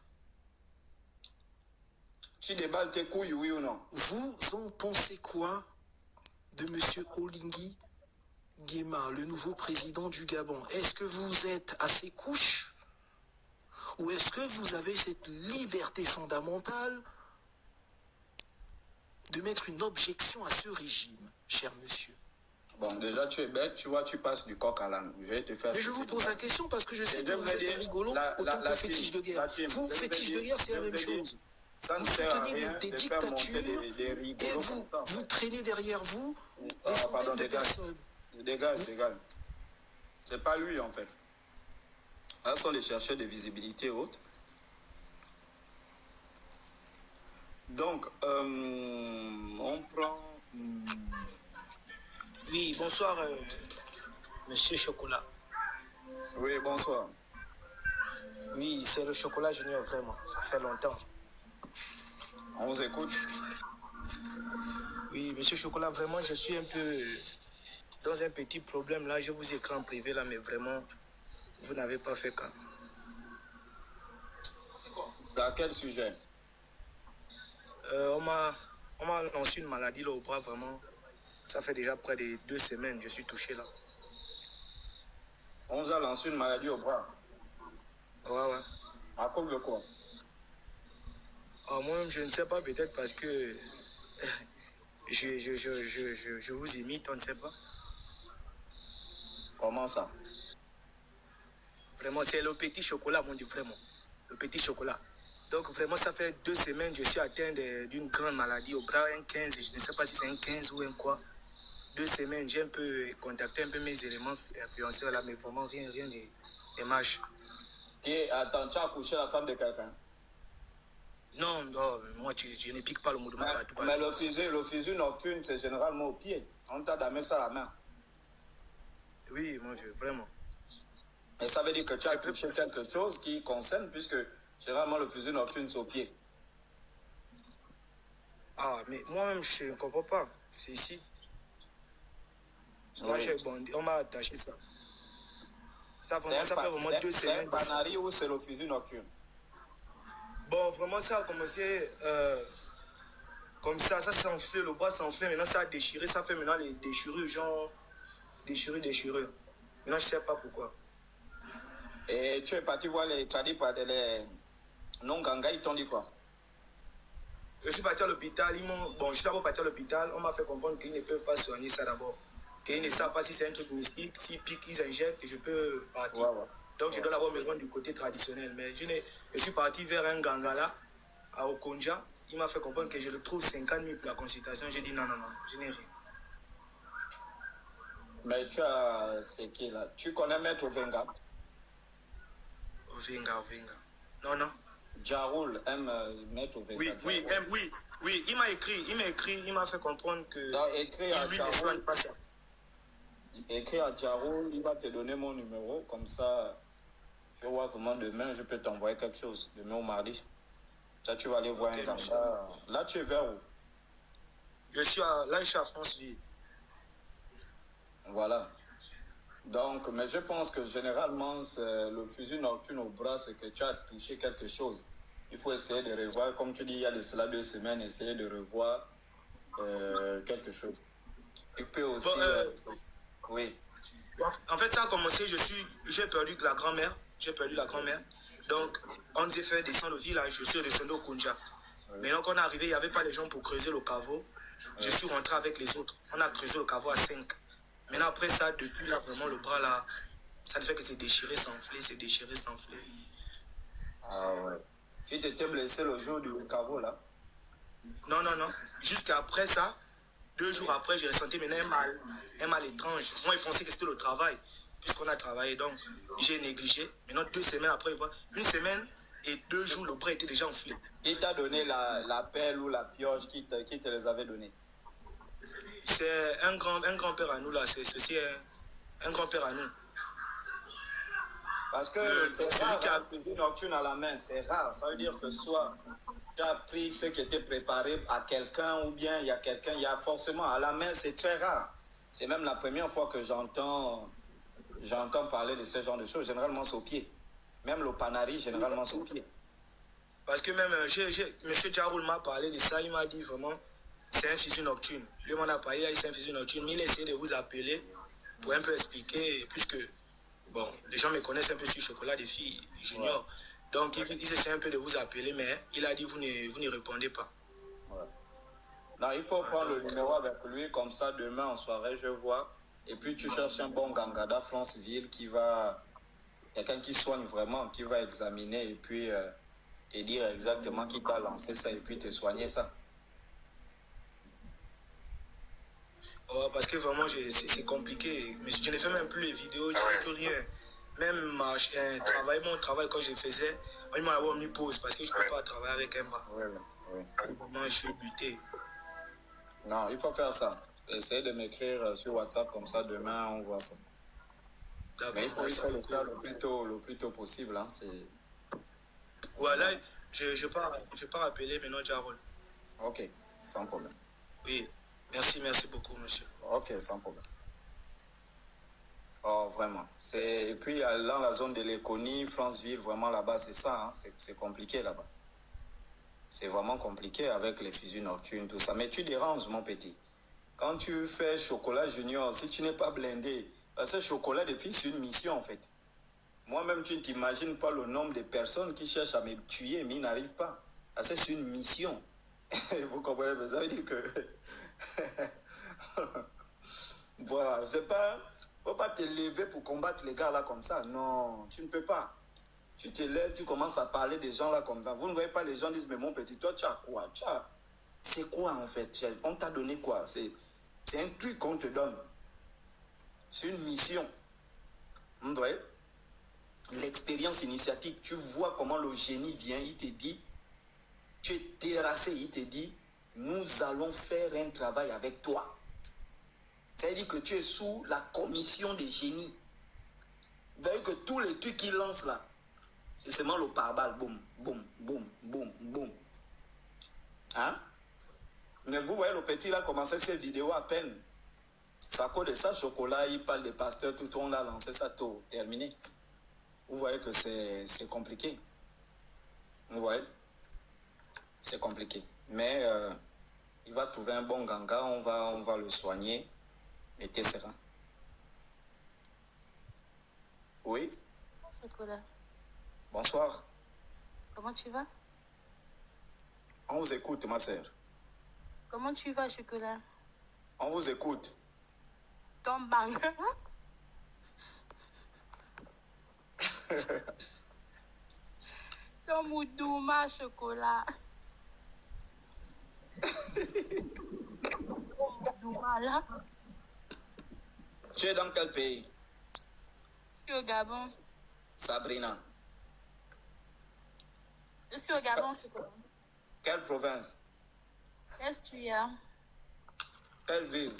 Tu déballes tes couilles, oui ou non?
Vous en pensez quoi de monsieur Oligui Nguema, le nouveau président du Gabon? Est-ce que vous êtes à ses couches? Ou est-ce que vous avez cette liberté fondamentale de mettre une objection à ce régime, cher monsieur?
Bon, déjà, tu es bête, tu vois, tu passes du coq à l'âne. Je vais te faire...
Mais je vous pose la question parce que je sais que vous êtes rigolo autant que fétiche de guerre. Vous, fétiche de guerre, c'est la même chose. Vous soutenez des dictatures et vous traînez derrière vous des centaines de personnes.
Dégage. C'est pas lui, en fait. Là, sont les chercheurs de visibilité haute. Donc, on prend...
Oui, bonsoir, monsieur Chocolat.
Oui, bonsoir.
Oui, c'est le Chocolat Junior, vraiment. Ça fait longtemps.
On vous écoute.
Oui, monsieur Chocolat, vraiment, je suis un peu dans un petit problème là. Je vous écris en privé là, mais vraiment, vous n'avez pas fait cas.
À quel sujet?
On m'a lancé une maladie là au bras, vraiment. Ça fait déjà près de 2 semaines, je suis touché là.
On vous a lancé une maladie au bras?
Ouais.
À cause de quoi?
Moi-même, je ne sais pas, peut-être parce que je vous imite, on ne sait pas.
Comment ça?
Vraiment, c'est le petit chocolat, mon Dieu, vraiment. Le petit chocolat. Donc, vraiment, ça fait 2 semaines, je suis atteint d'une grande maladie au bras, un 15, je ne sais pas si c'est un 15 ou un quoi. 2 semaines, j'ai un peu contacté un peu mes éléments influenceurs là, mais vraiment rien ne marche.
Attends, tu as accouché la femme de quelqu'un?
Non, moi je ne pique pas le mot de ma part.
Mais le fusil nocturne, c'est généralement au pied. On t'a damé ça à la main.
Oui, mon Dieu, vraiment.
Et ça veut dire que tu as touché quelque chose qui concerne, puisque généralement le fusil nocturne, c'est au pied.
Ah, mais moi-même, je ne comprends pas. C'est ici. Moi, on m'a attaché ça. Ça fait vraiment 2 semaines.
C'est un panari ou c'est le fusil nocturne?
Bon, vraiment, ça a commencé comme ça s'enflait, le bras s'enflait, maintenant ça a déchiré, ça fait maintenant les déchirures, genre déchirures. Non, je ne sais pas pourquoi.
Et tu es parti voir les tradis par les non-ganga, ils t'ont dit quoi?
Je suis parti à l'hôpital, bon, je suis d'abord parti à l'hôpital, on m'a fait comprendre qu'ils ne peuvent pas soigner ça d'abord. Qu'ils ne savent pas si c'est un truc mystique, s'ils piquent, ils injectent, je peux partir.
Ouais.
Donc je dois d'abord me rendre du côté traditionnel. Mais je suis parti vers un gangala à Okonja. Il m'a fait comprendre que je le trouve 50 000 pour la consultation. J'ai dit non, je n'ai rien.
Mais tu as... C'est qui là? Tu connais Maître Ovenga?
Ovenga. Non.
Jaroul aime Maître Ovenga.
Oui, il m'a écrit, il m'a fait comprendre que
donc, écris à
lui ne
Jaroul,
soigne pas ça.
écris à Jaroul, il va te donner mon numéro, comme ça, je vais voir comment demain je peux t'envoyer quelque chose, demain ou mardi. Ça, tu vas aller voir un ganga. Là, tu es vers où?
Je suis à Franceville.
Voilà. Donc, mais je pense que généralement, c'est le fusil nocturne au bras, c'est que tu as touché quelque chose. Il faut essayer de revoir, comme tu dis, il y a de cela 2 semaines, essayer de revoir quelque chose. Tu peux aussi... oui.
En fait, ça a commencé, j'ai perdu la grand-mère. Donc, on nous a fait descendre au village, je suis descendu au Kunja. Mais quand on est arrivé, il n'y avait pas les gens pour creuser le caveau. Je suis rentré avec les autres. On a creusé le caveau à 5. Maintenant, après ça, depuis là, vraiment, le bras là, ça ne fait que c'est déchiré, s'enfler.
Ah ouais. Tu t'étais blessé le jour du caveau là?
Non. Jusqu'après ça, 2 jours après, j'ai ressenti maintenant un mal étrange. Moi, je pensais que c'était le travail, puisqu'on a travaillé. Donc, j'ai négligé. Maintenant, 2 semaines après, 1 semaine et 2 jours, le bras était déjà enflé.
Qui t'a donné la pelle ou la pioche, qui te les avait donné?
C'est un grand-père à nous là, c'est un grand-père à nous.
Parce que c'est rare qui a pris nocturne à la main, c'est rare. Ça veut dire que soit tu as pris ce qui était préparé à quelqu'un ou bien il y a forcément à la main, c'est très rare. C'est même la première fois que j'entends parler de ce genre de choses. Généralement c'est au pied. Même le panari, généralement c'est au pied.
Parce que même M. Jaroul m'a parlé de ça, il m'a dit vraiment, c'est un fusil nocturne. Lui m'en a parlé, il a dit c'est un fusil nocturne, mais il a essayé de vous appeler pour un peu expliquer, puisque, bon, les gens me connaissent un peu sur Chocolat des filles junior. Ouais. Donc il essaie un peu de vous appeler, mais il a dit vous ne répondez pas.
Ouais. Non, il faut prendre le numéro avec lui, comme ça demain en soirée je vois. Et puis tu cherches un bon gangada Franceville quelqu'un qui soigne vraiment, qui va examiner et puis te dire exactement qui t'a lancé ça et puis te soigner ça.
Ouais, parce que vraiment c'est compliqué. Mais je ne fais même plus les vidéos, je ne fais plus rien. Même mon travail quand je faisais, on m'a mis pause parce que je ne peux pas travailler avec un bras.
Oui.
Moi je suis buté.
Non, il faut faire ça. Essayez de m'écrire sur WhatsApp comme ça demain on voit ça. Mais il faut le faire le plus tôt possible. Hein,
voilà, je pars appeler maintenant Jarol.
Ok, sans problème.
Oui, merci beaucoup monsieur.
Ok, sans problème. Oh, vraiment. Et puis dans la zone de l'Éconie, Franceville, vraiment là-bas, c'est ça. Hein, c'est compliqué là-bas. C'est vraiment compliqué avec les fusils nocturnes, tout ça. Mais tu déranges, mon petit. Quand tu fais Chocolat Junior, si tu n'es pas blindé, parce que Chocolat des filles, c'est une mission en fait. Moi-même, tu ne t'imagines pas le nombre de personnes qui cherchent à me tuer, mais ils n'arrivent pas. Parce que c'est une mission. Vous comprenez, mais ça veut dire que... voilà, je sais pas... Faut pas te lever pour combattre les gars là comme ça. Non, tu ne peux pas. Tu te lèves, tu commences à parler des gens là comme ça. Vous ne voyez pas les gens disent, mais mon petit, toi, tu as quoi? C'est quoi en fait? On t'a donné quoi? C'est un truc qu'on te donne. C'est une mission. Vous voyez? L'expérience initiatique, tu vois comment le génie vient, il te dit, tu es terrassé, il te dit, nous allons faire un travail avec toi. C'est-à-dire que tu es sous la commission des génies. Vous voyez que tous les trucs qu'il lance là, c'est seulement le pare-balles, boum, boum, boum, boum, boum. Hein? Mais vous voyez, le petit là commençait ses vidéos à peine. C'est à cause de ça, Chocolat, il parle des pasteurs, tout le monde a lancé ça tôt, terminé. Vous voyez que c'est compliqué. Vous voyez? C'est compliqué. Mais il va trouver un bon ganga, on va le soigner. Et serein. Oui,
Chocolat.
bonsoir.
Comment tu vas?
On vous écoute, ma sœur.
Comment tu vas, Chocolat?
On vous écoute.
Ton bang. Ton moudouma, Chocolat. Ton moudouma, là.
Tu es dans quel pays?
Je suis au Gabon.
Sabrina.
Je suis au Gabon, Chocolat.
Quelle province?
Qu'est-ce que tu as?
Quelle ville?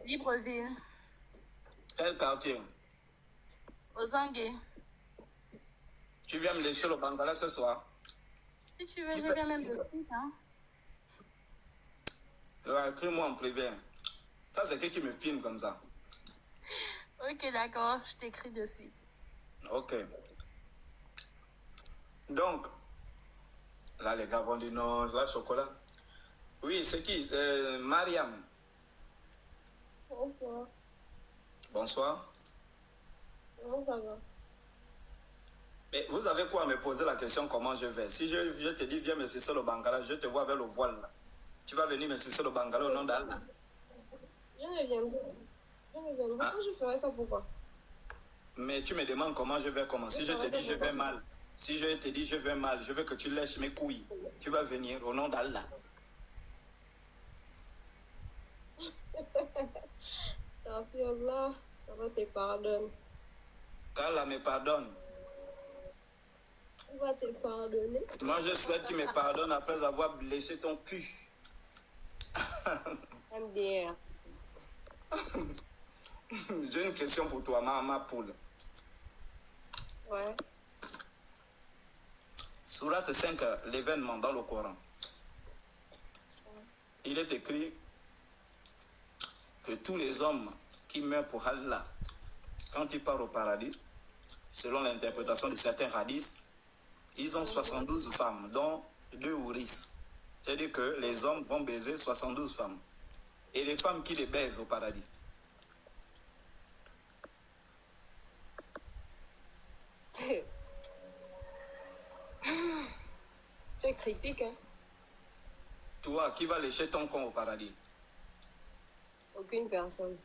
Libreville.
Quel quartier?
Ozangue.
Tu viens me laisser le Bangala ce soir?
Si tu veux, je viens même de suite, hein.
Écris-moi en privé. Ça, c'est qui me filme comme ça?
Ok, d'accord, je t'écris de suite.
Ok. Donc, là, les gars vont dire non, là, chocolat. Oui, c'est qui? Mariam.
Bonsoir.
Bonsoir.
Comment ça va?
Mais vous avez quoi à me poser la question comment je vais? Si je te dis viens me sucer le Bangala, je te vois avec le voile là. Tu vas venir me sucer le Bangala au nom d'Allah.
Je ne viendrai. Pourquoi je ferais ça? Pourquoi?
Mais tu me demandes comment je vais, comment? Si je te dis je vais mal, si je te dis je vais mal, je veux que tu lèches mes couilles. Tu vas venir au nom d'Allah.
Allah, Allah te pardonne.
Qu'Allah me pardonne.
Il va te pardonner.
Moi je souhaite qu'il me pardonne après avoir blessé ton cul.
MDR.
J'ai une question pour toi, ma poule.
Ouais.
Sourate 5, l'événement dans le Coran. Il est écrit que tous les hommes qui meurent pour Allah, quand ils partent au paradis, selon l'interprétation de certains hadiths, ils ont 72 femmes, dont 2 ouris. C'est-à-dire que les hommes vont baiser 72 femmes. Et les femmes qui les baisent au paradis.
Tu es critique, hein?
Toi, qui va lécher ton con au paradis?
Aucune personne.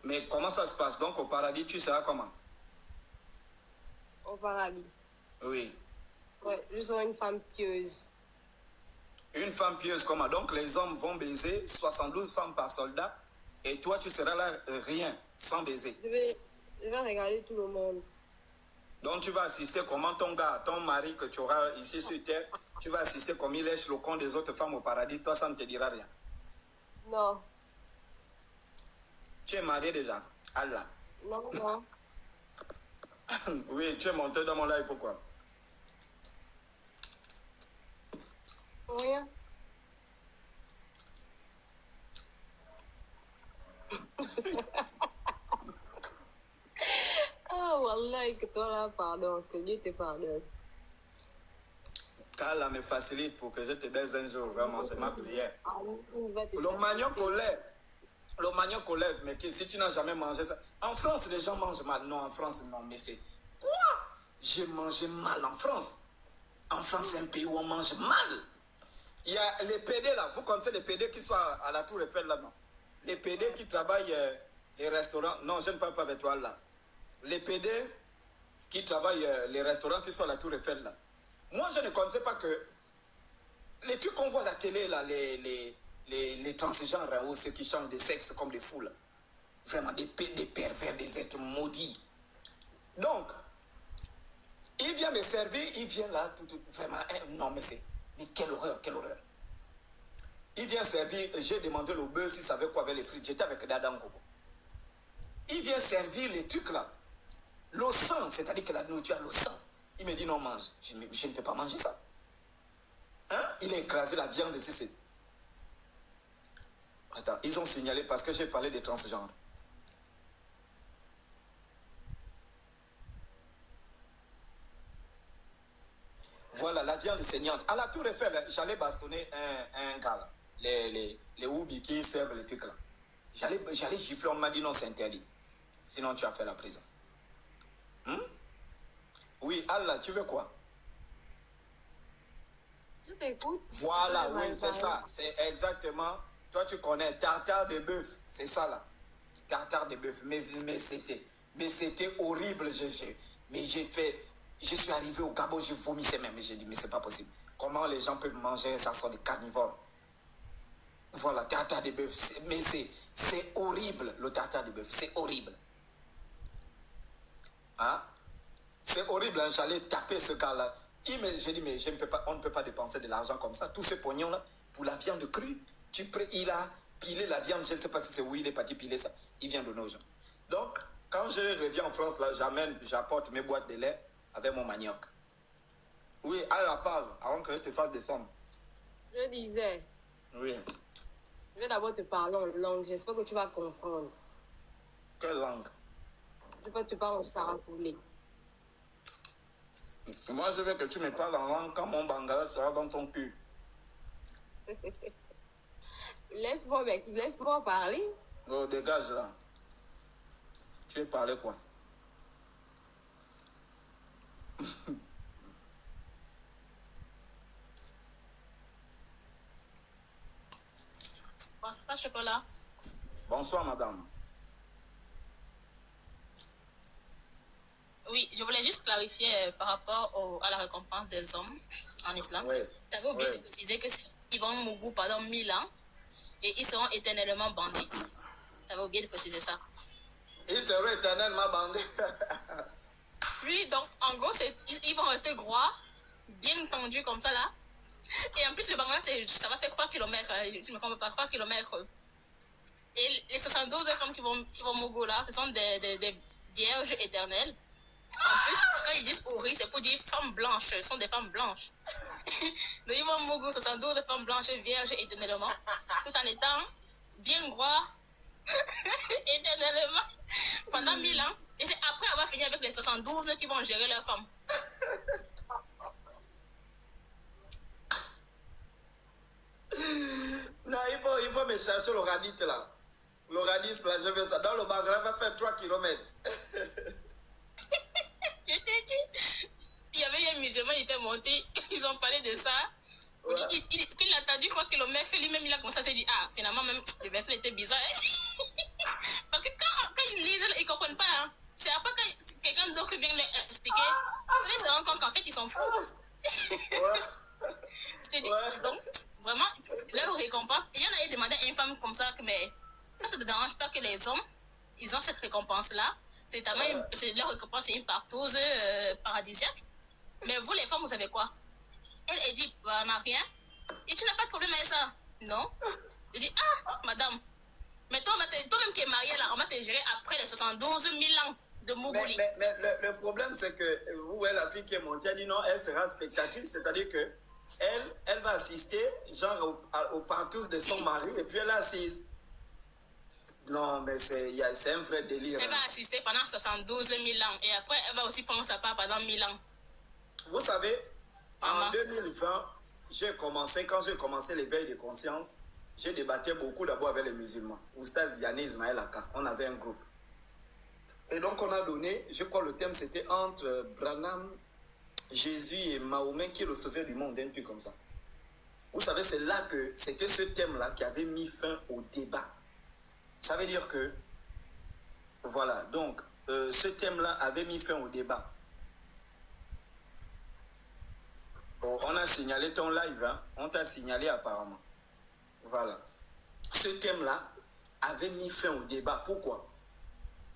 Mais comment ça se passe? Donc au paradis, tu seras comment?
Au paradis.
Oui.
Ouais, je serai une femme pieuse.
Une femme pieuse comment? Donc les hommes vont baiser 72 femmes par soldat et toi tu seras là rien, sans baiser.
Je vais regarder tout le monde.
Donc tu vas assister comment ton gars, ton mari que tu auras ici sur terre, tu vas assister comme il lèche le con des autres femmes au paradis, toi ça ne te dira rien.
Non.
Tu es marié déjà? Allah.
Non, non.
Oui, tu es monté dans mon live, pourquoi?
Rien. Ah, Wallah, que toi là, pardon, que Dieu te pardonne.
Qu'Allah me facilite pour que je te baise un jour, vraiment, c'est ma prière.
Le
manioc au lait, mais si tu n'as jamais mangé ça. En France, les gens mangent mal. Non, en France, non, mais c'est quoi? J'ai mangé mal en France. En France, c'est un pays où on mange mal. Il y a les PD là, vous connaissez les PD qui sont à la Tour Eiffel là, non? Les PD qui travaillent les restaurants. Non, je ne parle pas avec toi là. Les PD qui travaillent les restaurants qui sont à la Tour Eiffel là. Moi, je ne connaissais pas que les trucs qu'on voit à la télé là, les transgenres ou ceux qui changent de sexe comme des fous là. Vraiment des pervers, des êtres maudits. Donc, il vient me servir, il vient là, vraiment, non mais c'est, mais quelle horreur, quelle horreur. Il vient servir, j'ai demandé le beurre s'il savait quoi avec les frites, j'étais avec Dadam Gogo. Il vient servir les trucs là, le sang, c'est-à-dire que la nourriture a le sang. Il me dit non, mange, je ne peux pas manger ça. Hein? Il a écrasé la viande de ceci. Attends, ils ont signalé parce que j'ai parlé des transgenres. Voilà, la viande saignante. À la Tour Eiffel, j'allais bastonner un gars là. Les Woubi qui servent les trucs là. J'allais gifler, on m'a dit non, c'est interdit. Sinon tu as fait la prison. Oui, Allah, tu veux quoi?
Je t'écoute.
Voilà, oui, c'est ça. C'est exactement. Toi, tu connais tartare de bœuf. C'est ça, là. Tartare de bœuf. Mais c'était horrible. Je suis arrivé au Gabon, je vomissais même. J'ai dit, mais c'est pas possible. Comment les gens peuvent manger ça, sont des carnivores? Voilà, tartare de bœuf. Mais c'est horrible, le tartare de bœuf. C'est horrible. Hein? C'est horrible, hein? J'allais taper ce gars-là. J'ai dit, mais on ne peut pas dépenser de l'argent comme ça. Tout ce pognon-là, pour la viande crue, il a pilé la viande, je ne sais pas si c'est où il est parti piler ça. Il vient donner aux gens. Donc, quand je reviens en France, là, j'apporte mes boîtes de lait avec mon manioc. Oui, Allah parle, avant que je te fasse descendre.
Je disais.
Oui.
Je vais d'abord te parler en langue. J'espère que tu vas comprendre.
Quelle langue?
Je peux te parler en sarakoulé.
Moi, je veux que tu me parles en langue quand mon bangala sera dans ton cul.
Laisse-moi, mec. Laisse-moi parler.
Oh, dégage là. Tu veux parler quoi?
Bonsoir, Chocolat.
Bonsoir, madame.
Oui, je voulais juste clarifier par rapport à la récompense des hommes en islam.
Ouais.
Tu avais oublié de préciser qu'ils vont mourir pendant 1000 ans et ils seront éternellement bandits. Tu avais oublié de préciser ça.
Ils seront éternellement bandits.
Oui, donc en gros, ils vont rester droits, bien tendus comme ça là. Et en plus, le Bangla, ça va faire 3 km. Tu me comprends pas, 3 km. Et les 72 femmes qui vont mourir là, ce sont des vierges éternelles. En plus, quand ils disent Ouri, c'est pour dire femmes blanches. Ce sont des femmes blanches. Donc ils vont mourir 72 femmes blanches vierges éternellement, tout en étant bien droits éternellement pendant 1000 ans. Et c'est après avoir fini avec les 72 qui vont gérer leurs femmes.
Non, il faut me chercher le radith là. Le radith là, je veux ça. Dans le Bangla, va faire 3 km.
Je t'ai dit, il y avait un musulman, il était monté, ils ont parlé de ça. Ouais. Il a attendu 3 km, lui-même il a commencé à se dire, ah, finalement, même le verset était bizarre. Parce que quand ils lisent, ils ne comprennent pas. Hein. C'est après quand quelqu'un d'autre vient leur expliquer, ils se rendent compte qu'en fait, ils sont fous. Ouais. Je te dis, donc, vraiment, leur récompense, il y en a demandé à une femme comme ça, mais ça ne te dérange pas que les hommes, ils ont cette récompense-là. C'est leur récompense, c'est une partouze paradisiaque. Mais vous, les femmes, vous savez quoi? Elle dit, bah, on n'a rien. Et tu n'as pas de problème avec ça? Non. Je dis, ah, madame. Mais toi-même qui es mariée, là, on va te gérer après les 72 000 ans de Mougouli.
Mais le problème, c'est que vous, la fille qui est montée, elle dit non, elle sera spectatrice, c'est-à-dire que elle va assister, genre, aux partous de son mari, et puis elle est assise. Non, mais c'est un vrai délire.
Elle va assister pendant 72 000 ans, et après, elle va aussi prendre sa part pendant 1000 ans.
Vous savez, en 2020, quand j'ai commencé l'éveil de conscience, j'ai débattu beaucoup d'abord avec les musulmans. Oustaz Yanné Ismaël Aka, on avait un groupe. Et donc on a donné, je crois le thème c'était entre Branham, Jésus et Mahomet qui est le sauveur du monde, un truc comme ça. Vous savez, c'est là que c'était ce thème-là qui avait mis fin au débat. Ça veut dire que, voilà, donc ce thème-là avait mis fin au débat. On a signalé ton live, hein? On t'a signalé apparemment. Voilà. Ce thème-là avait mis fin au débat. Pourquoi?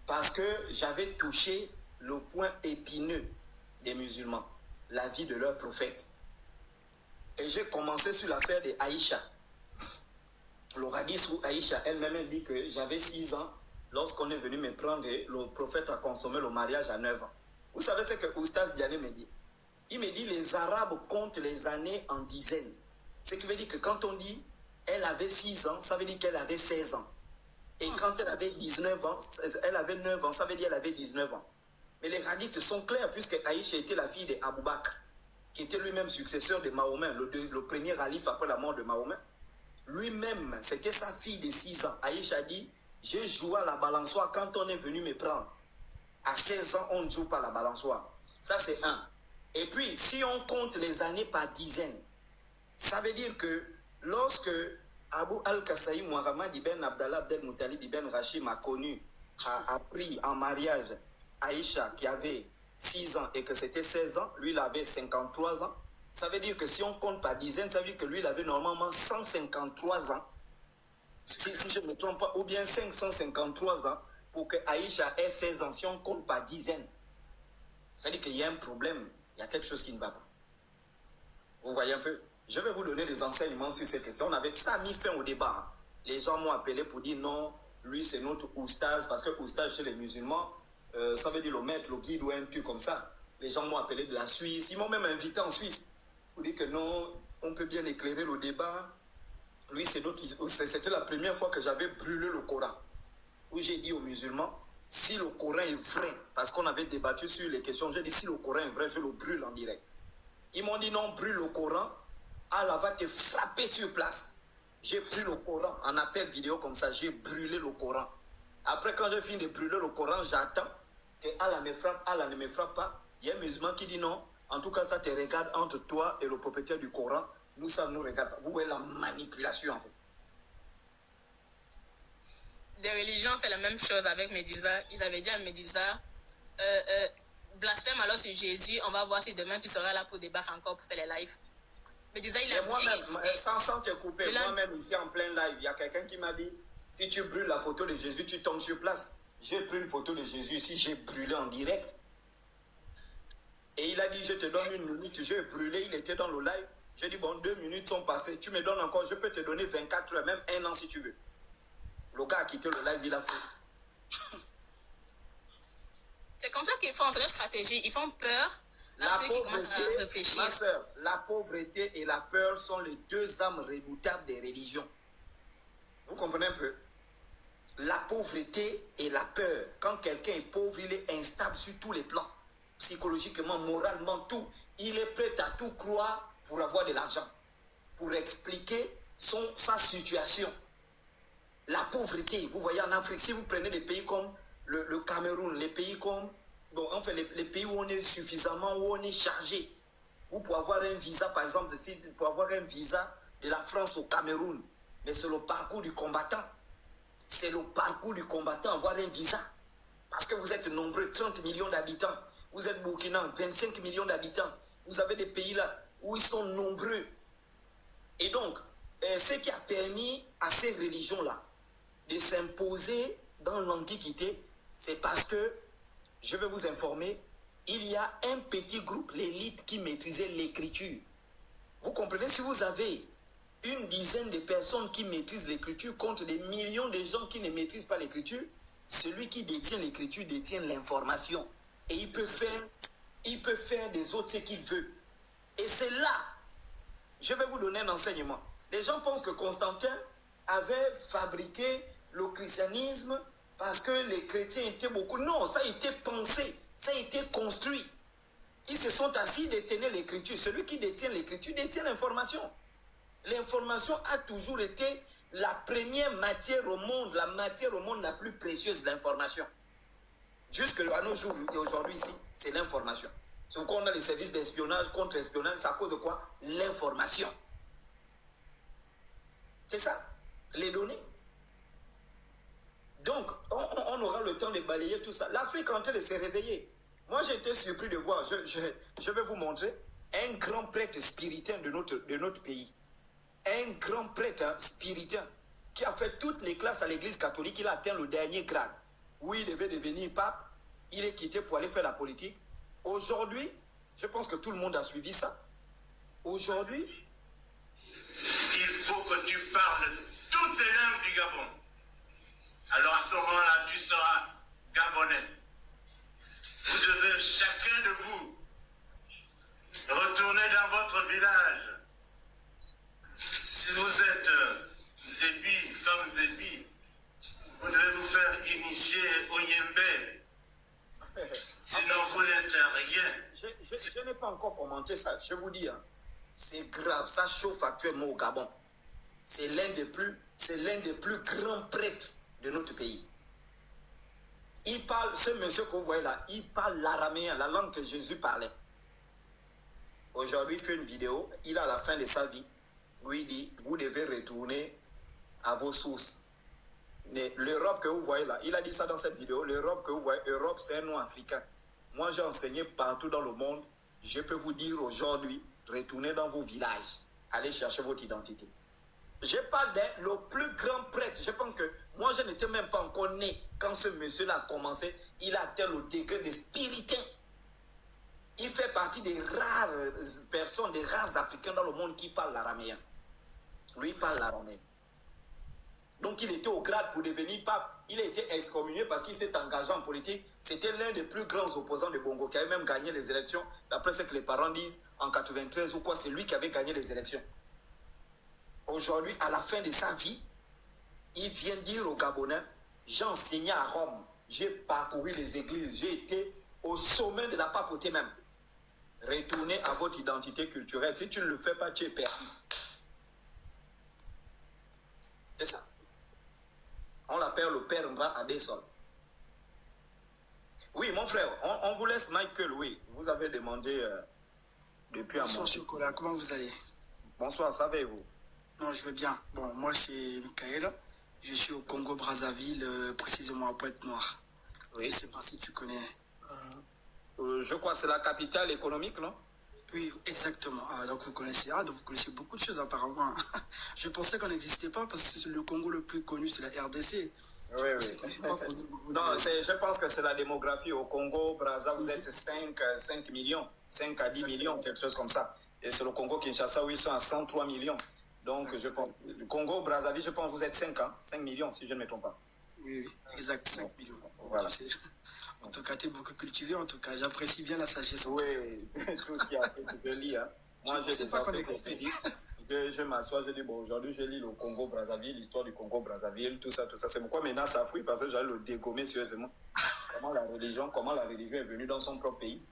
Parce que j'avais touché le point épineux des musulmans, la vie de leur prophète. Et j'ai commencé sur l'affaire de Aïcha. Le hadith où Aïcha elle-même dit que j'avais 6 ans lorsqu'on est venu me prendre, le prophète a consommé le mariage à 9 ans. Vous savez ce que Oustaz Diané me dit? Il me dit les Arabes comptent les années en dizaines. Ce qui veut dire que quand on dit elle avait 6 ans, ça veut dire qu'elle avait 16 ans. Et quand elle avait 19 ans, elle avait 9 ans, ça veut dire qu'elle avait 19 ans. Mais les hadiths sont clairs puisque Aïcha était la fille d'Abou Bakr, qui était lui-même successeur de Mahomet, le premier calife après la mort de Mahomet. Lui-même, c'était sa fille de 6 ans. Aïcha dit, j'ai joué à la balançoire quand on est venu me prendre. à 16 ans, on ne joue pas la balançoire. Ça, c'est un. Et puis, si on compte les années par dizaines, ça veut dire que lorsque Abu Al-Kassaï Mohamed Ibn Abdallah Abdel Moutalib Ibn Rachid m'a connu, a pris en mariage Aïcha qui avait 6 ans et que c'était 16 ans, lui il avait 53 ans. Ça veut dire que si on compte par dizaines, ça veut dire que lui il avait normalement 153 ans. Si je ne me trompe pas, ou bien 553 ans pour que Aïcha ait 16 ans, si on compte par dizaines. Ça veut dire qu'il y a un problème, il y a quelque chose qui ne va pas. Vous voyez un peu? Je vais vous donner des enseignements sur ces questions. Ça a mis fin au débat. Les gens m'ont appelé pour dire non, lui c'est notre oustaz, parce que oustaz chez les musulmans, ça veut dire le maître, le guide ou un truc comme ça. Les gens m'ont appelé de la Suisse, ils m'ont même invité en Suisse pour dire que non, on peut bien éclairer le débat. Lui c'est notre... C'était la première fois que j'avais brûlé le Coran, où j'ai dit aux musulmans, si le Coran est vrai, parce qu'on avait débattu sur les questions, j'ai dit si le Coran est vrai, je le brûle en direct. Ils m'ont dit non, brûle le Coran, Allah va te frapper sur place. J'ai pris le Coran en appel vidéo comme ça, j'ai brûlé le Coran. Après, quand je finis de brûler le Coran, j'attends que Allah me frappe, Allah ne me frappe pas. Il y a un musulman qui dit non, en tout cas ça te regarde entre toi et le propriétaire du Coran. Nous, ça ne nous regarde pas. Vous voyez la manipulation en fait.
Des religions ont fait la même chose avec Médusa. Ils avaient dit à Médusa, blasphème alors sur Jésus, on va voir si demain tu seras là pour débattre encore, pour faire les lives. Médusa, il a
moi-même, sans te couper, moi-même ici en plein live, il y a quelqu'un qui m'a dit, si tu brûles la photo de Jésus, tu tombes sur place. J'ai pris une photo de Jésus ici, j'ai brûlé en direct. Et il a dit, je te donne 1 minute, j'ai brûlé, il était dans le live. J'ai dit, bon, 2 minutes sont passées, tu me donnes encore, je peux te donner 24 heures, même 1 an si tu veux. Le gars a quitté le live, il a fait.
C'est comme ça qu'ils font, c'est leur stratégie. Ils font peur à ceux qui commencent à réfléchir.
Ma soeur, la pauvreté et la peur sont les 2 âmes redoutables des religions. Vous comprenez un peu? La pauvreté et la peur. Quand quelqu'un est pauvre, il est instable sur tous les plans. Psychologiquement, moralement, tout. Il est prêt à tout croire pour avoir de l'argent. Pour expliquer sa situation. La pauvreté, vous voyez en Afrique, si vous prenez des pays comme le Cameroun, les pays comme, bon, en fait, les pays où on est suffisamment, où on est chargé, où pour avoir un visa, par exemple, pour avoir un visa de la France au Cameroun, mais c'est le parcours du combattant. C'est le parcours du combattant, avoir un visa. Parce que vous êtes nombreux, 30 millions d'habitants. Vous êtes Burkina, 25 millions d'habitants. Vous avez des pays là où ils sont nombreux. Et donc, ce qui a permis à ces religions-là de s'imposer dans l'Antiquité, c'est parce que, je vais vous informer, il y a un petit groupe, l'élite, qui maîtrisait l'écriture. Vous comprenez, si vous avez 10 de personnes qui maîtrisent l'écriture contre des millions de gens qui ne maîtrisent pas l'écriture, celui qui détient l'écriture détient l'information. Et il peut faire des autres ce qu'il veut. Et c'est là, je vais vous donner un enseignement. Les gens pensent que Constantin avait fabriqué le christianisme parce que les chrétiens étaient beaucoup. Non, ça a été pensé, ça a été construit. Ils se sont assis, détenaient l'écriture. Celui qui détient l'écriture détient l'information. L'information a toujours été la première matière au monde, la matière au monde la plus précieuse, l'information. Jusqu'à nos jours et aujourd'hui ici, c'est l'information. C'est pourquoi on a les services d'espionnage, contre-espionnage, c'est à cause de quoi? L'information. C'est ça, les données. Donc, on aura le temps de balayer tout ça. L'Afrique est en train de se réveiller. Moi, j'ai été surpris de voir, je vais vous montrer, un grand prêtre spiritain de notre pays. Un grand prêtre spiritain qui a fait toutes les classes à l'église catholique. Il a atteint le dernier grade où il devait devenir pape. Il est quitté pour aller faire la politique. Aujourd'hui, je pense que tout le monde a suivi ça. Aujourd'hui,
il faut que tu parles toutes les langues du Gabon. Alors à ce moment-là, tu seras gabonais. Vous devez, chacun de vous, retourner dans votre village. Si vous êtes Zébi, femme Zébi, vous devez vous faire initier au Yembe. Sinon, vous n'êtes rien.
Je n'ai pas encore commenté ça. Je vous dis, hein, c'est grave. Ça chauffe actuellement au Gabon. C'est l'un des plus grands prêtres de notre pays. Il parle, ce monsieur que vous voyez là, il parle l'araméen, la langue que Jésus parlait. Aujourd'hui, il fait une vidéo, il a à la fin de sa vie, lui dit, vous devez retourner à vos sources. L'Europe que vous voyez là, il a dit ça dans cette vidéo, l'Europe que vous voyez, Europe c'est un nom africain. Moi j'ai enseigné partout dans le monde, je peux vous dire aujourd'hui, retournez dans vos villages, allez chercher votre identité. Je parle le plus grand prêtre, je pense que moi je n'étais même pas encore né quand ce monsieur-là a commencé, il a atteint le degré de spiritain. Il fait partie des rares personnes, des rares Africains dans le monde qui parlent l'araméen. Lui, il parle l'araméen. Donc, il était au grade pour devenir pape. Il a été excommunié parce qu'il s'est engagé en politique. C'était l'un des plus grands opposants de Bongo, qui avait même gagné les élections. D'après ce que les parents disent, en 93 ou quoi, c'est lui qui avait gagné les élections. Aujourd'hui, à la fin de sa vie, il vient dire aux Gabonais, j'ai enseigné à Rome, j'ai parcouru les églises, j'ai été au sommet de la papauté même. Retournez à votre identité culturelle. Si tu ne le fais pas, tu es perdu. C'est ça. On l'appelle le père Mbra Adesol. Oui, mon frère, on vous laisse Michael, oui. Vous avez demandé depuis un mois.
Bonsoir Chocolat, comment vous allez?
Bonsoir, savez-vous?
Non, je vais bien. Bon, moi c'est Michael. Je suis au Congo-Brazzaville, précisément à Pointe-Noire. Oui. Je ne sais pas si tu connais.
Je crois que c'est la capitale économique, non?
Oui, exactement. Ah, donc vous connaissez beaucoup de choses apparemment. Je pensais qu'on n'existait pas parce que c'est le Congo le plus connu, c'est la RDC.
Oui, oui. Non, je pense que c'est la démographie. Au Congo, Brazza, vous êtes 5 millions, 5 à 10 millions, quelque chose comme ça. Et c'est le Congo-Kinshasa où ils sont à 103 millions. Donc, je pense, le Congo, Brazzaville, je pense que vous êtes 5 millions, si je ne me trompe pas.
Oui, exact, 5 millions. Voilà. En tout cas, tu es beaucoup cultivé, en tout cas. J'apprécie bien la sagesse.
Oui, tout ce qui a fait, tu peux lire. Hein. Moi, je sais pas qu'on existe. Je m'assois, je dis, bon, aujourd'hui, je lis le Congo-Brazzaville, l'histoire du Congo-Brazzaville, tout ça. C'est pourquoi maintenant ça fouille, parce que j'allais le dégommer sérieusement. Comment la religion est venue dans son propre pays.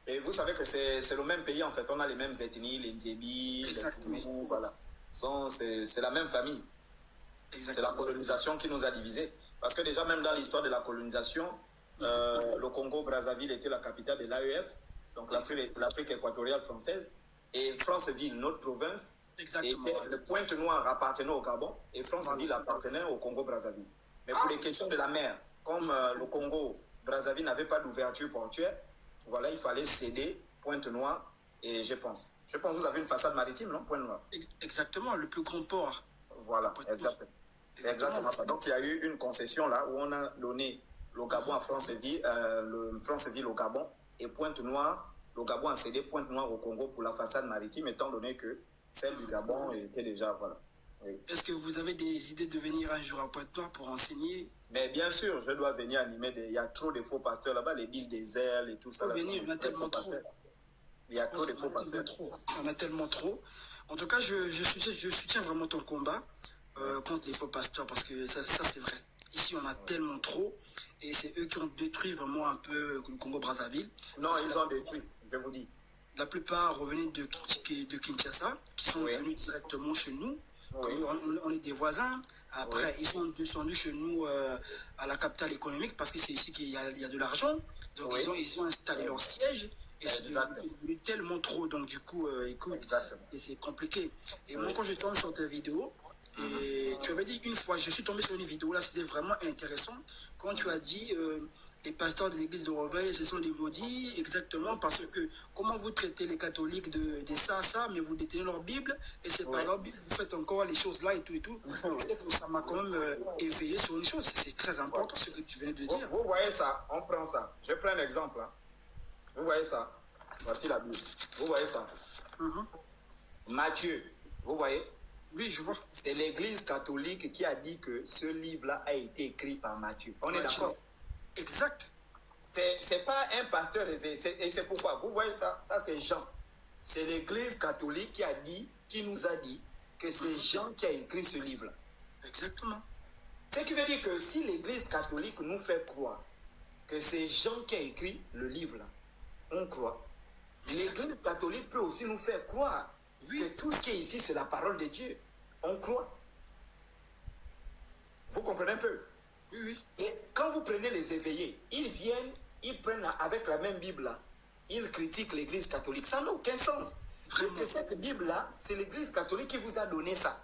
Et vous savez que c'est le même pays, en fait. On a les mêmes ethnies, les Ndébi, les Toumou, voilà. C'est la même famille. C'est la colonisation qui nous a divisés. Parce que déjà, même dans l'histoire de la colonisation, le Congo-Brazzaville était la capitale de l'AEF, donc l'Afrique équatoriale française, et Franceville, notre province, était le Pointe-Noire appartenait au Gabon, et Franceville appartenait au Congo-Brazzaville. Mais pour les questions de la mer, comme le Congo-Brazzaville n'avait pas d'ouverture portuaire, voilà, il fallait céder Pointe-Noire, et je pense que vous avez une façade maritime, non, Pointe-Noire?
Exactement, le plus grand port.
Voilà, exactement. C'est exactement ça. Donc il y a eu une concession là où on a donné le Gabon à Franceville, le Franceville au Gabon, et Pointe-Noire, le Gabon a cédé Pointe-Noire au Congo pour la façade maritime, étant donné que celle du Gabon était déjà, voilà. Oui.
Est-ce que vous avez des idées de venir un jour à Pointe-Noire pour enseigner?
Mais bien sûr, je dois venir animer. Il y a trop de faux pasteurs là-bas, les villes désertes et tout ça.
Là, il y en a tellement trop.
Il y a trop de faux pasteurs.
Il y en a tellement trop. En tout cas, je soutiens vraiment ton combat contre les faux pasteurs parce que ça c'est vrai. Ici, on a tellement trop. Et c'est eux qui ont détruit vraiment un peu le Congo-Brazzaville.
Non, ils ont détruit, je vous dis.
La plupart revenaient de Kinshasa, qui sont venus directement chez nous. Oui. On est des voisins. Après, ils sont descendus chez nous à la capitale économique parce que c'est ici qu'il y a de l'argent. Donc, ils ont installé leur siège. Et c'est devenu tellement trop. Donc, du coup, écoute, c'est compliqué. Et moi, quand je tombe sur tes vidéos, et tu avais dit une fois, je suis tombé sur une vidéo, là, c'était vraiment intéressant. Quand tu as dit, les pasteurs des églises de Reveil, ce sont des maudits, exactement, parce que comment vous traitez les catholiques de ça, mais vous détenez leur Bible, et c'est par leur Bible, vous faites encore les choses là et tout et tout. Peut-être que ça m'a quand même éveillé sur une chose, c'est très important ce que tu venais de dire.
Vous voyez ça, on prend ça. Je prends un exemple. Hein. Vous voyez ça, voici la Bible. Vous voyez ça. Matthieu, vous voyez.
Oui, je vois.
C'est l'église catholique qui a dit que ce livre-là a été écrit par Matthieu. On est d'accord?
Exact.
C'est pas un pasteur éveillé. Et c'est pourquoi, vous voyez ça, ça c'est Jean. C'est l'église catholique qui nous a dit que c'est Jean qui a écrit ce livre-là.
Exactement.
Ce qui veut dire que si l'église catholique nous fait croire que c'est Jean qui a écrit le livre-là, on croit. L'église catholique peut aussi nous faire croire que tout ce qui est ici, c'est la parole de Dieu. On croit. Vous comprenez un peu?
Oui.
Et quand vous prenez les éveillés, ils viennent, ils prennent avec la même Bible-là, ils critiquent l'Église catholique. Ça n'a aucun sens. Parce que cette Bible-là, c'est l'Église catholique qui vous a donné ça.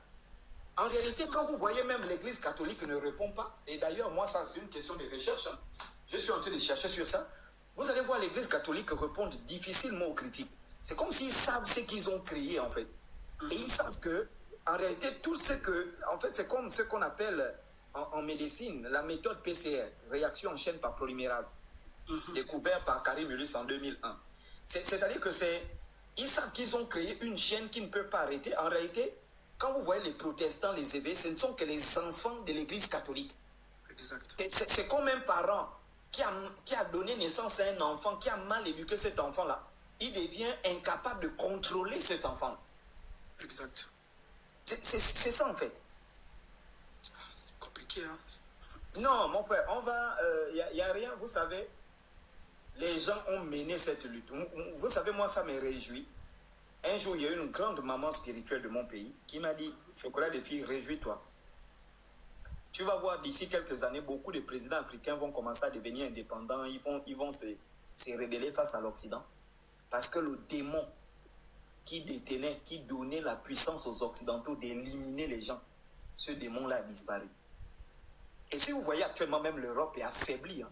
En réalité, quand vous voyez même l'Église catholique ne répond pas, et d'ailleurs, moi, ça, c'est une question de recherche, hein. Je suis en train de chercher sur ça. Vous allez voir l'Église catholique répondre difficilement aux critiques. C'est comme s'ils savent ce qu'ils ont créé, en fait. Et ils savent que, en réalité, tout ce que... En fait, c'est comme ce qu'on appelle en médecine la méthode PCR, réaction en chaîne par polymérase, découvert par Carrie Mullis en 2001. C'est-à-dire que c'est... Ils savent qu'ils ont créé une chaîne qui ne peut pas arrêter. En réalité, quand vous voyez les protestants, les éveillés, ce ne sont que les enfants de l'Église catholique.
Exact.
C'est comme un parent qui a donné naissance à un enfant, qui a mal éduqué cet enfant-là. Il devient incapable de contrôler cet enfant.
Exact.
C'est ça, en fait.
C'est compliqué, hein.
Non, mon frère, on va... Il n'y a rien, vous savez. Les gens ont mené cette lutte. Vous savez, moi, ça me réjouit. Un jour, il y a eu une grande maman spirituelle de mon pays qui m'a dit, Chocolat des filles, réjouis-toi. Tu vas voir d'ici quelques années, beaucoup de présidents africains vont commencer à devenir indépendants. Ils vont se rebeller face à l'Occident. Parce que le démon qui détenait, qui donnait la puissance aux Occidentaux d'éliminer les gens, ce démon-là a disparu. Et si vous voyez actuellement, même l'Europe est affaiblie. Hein.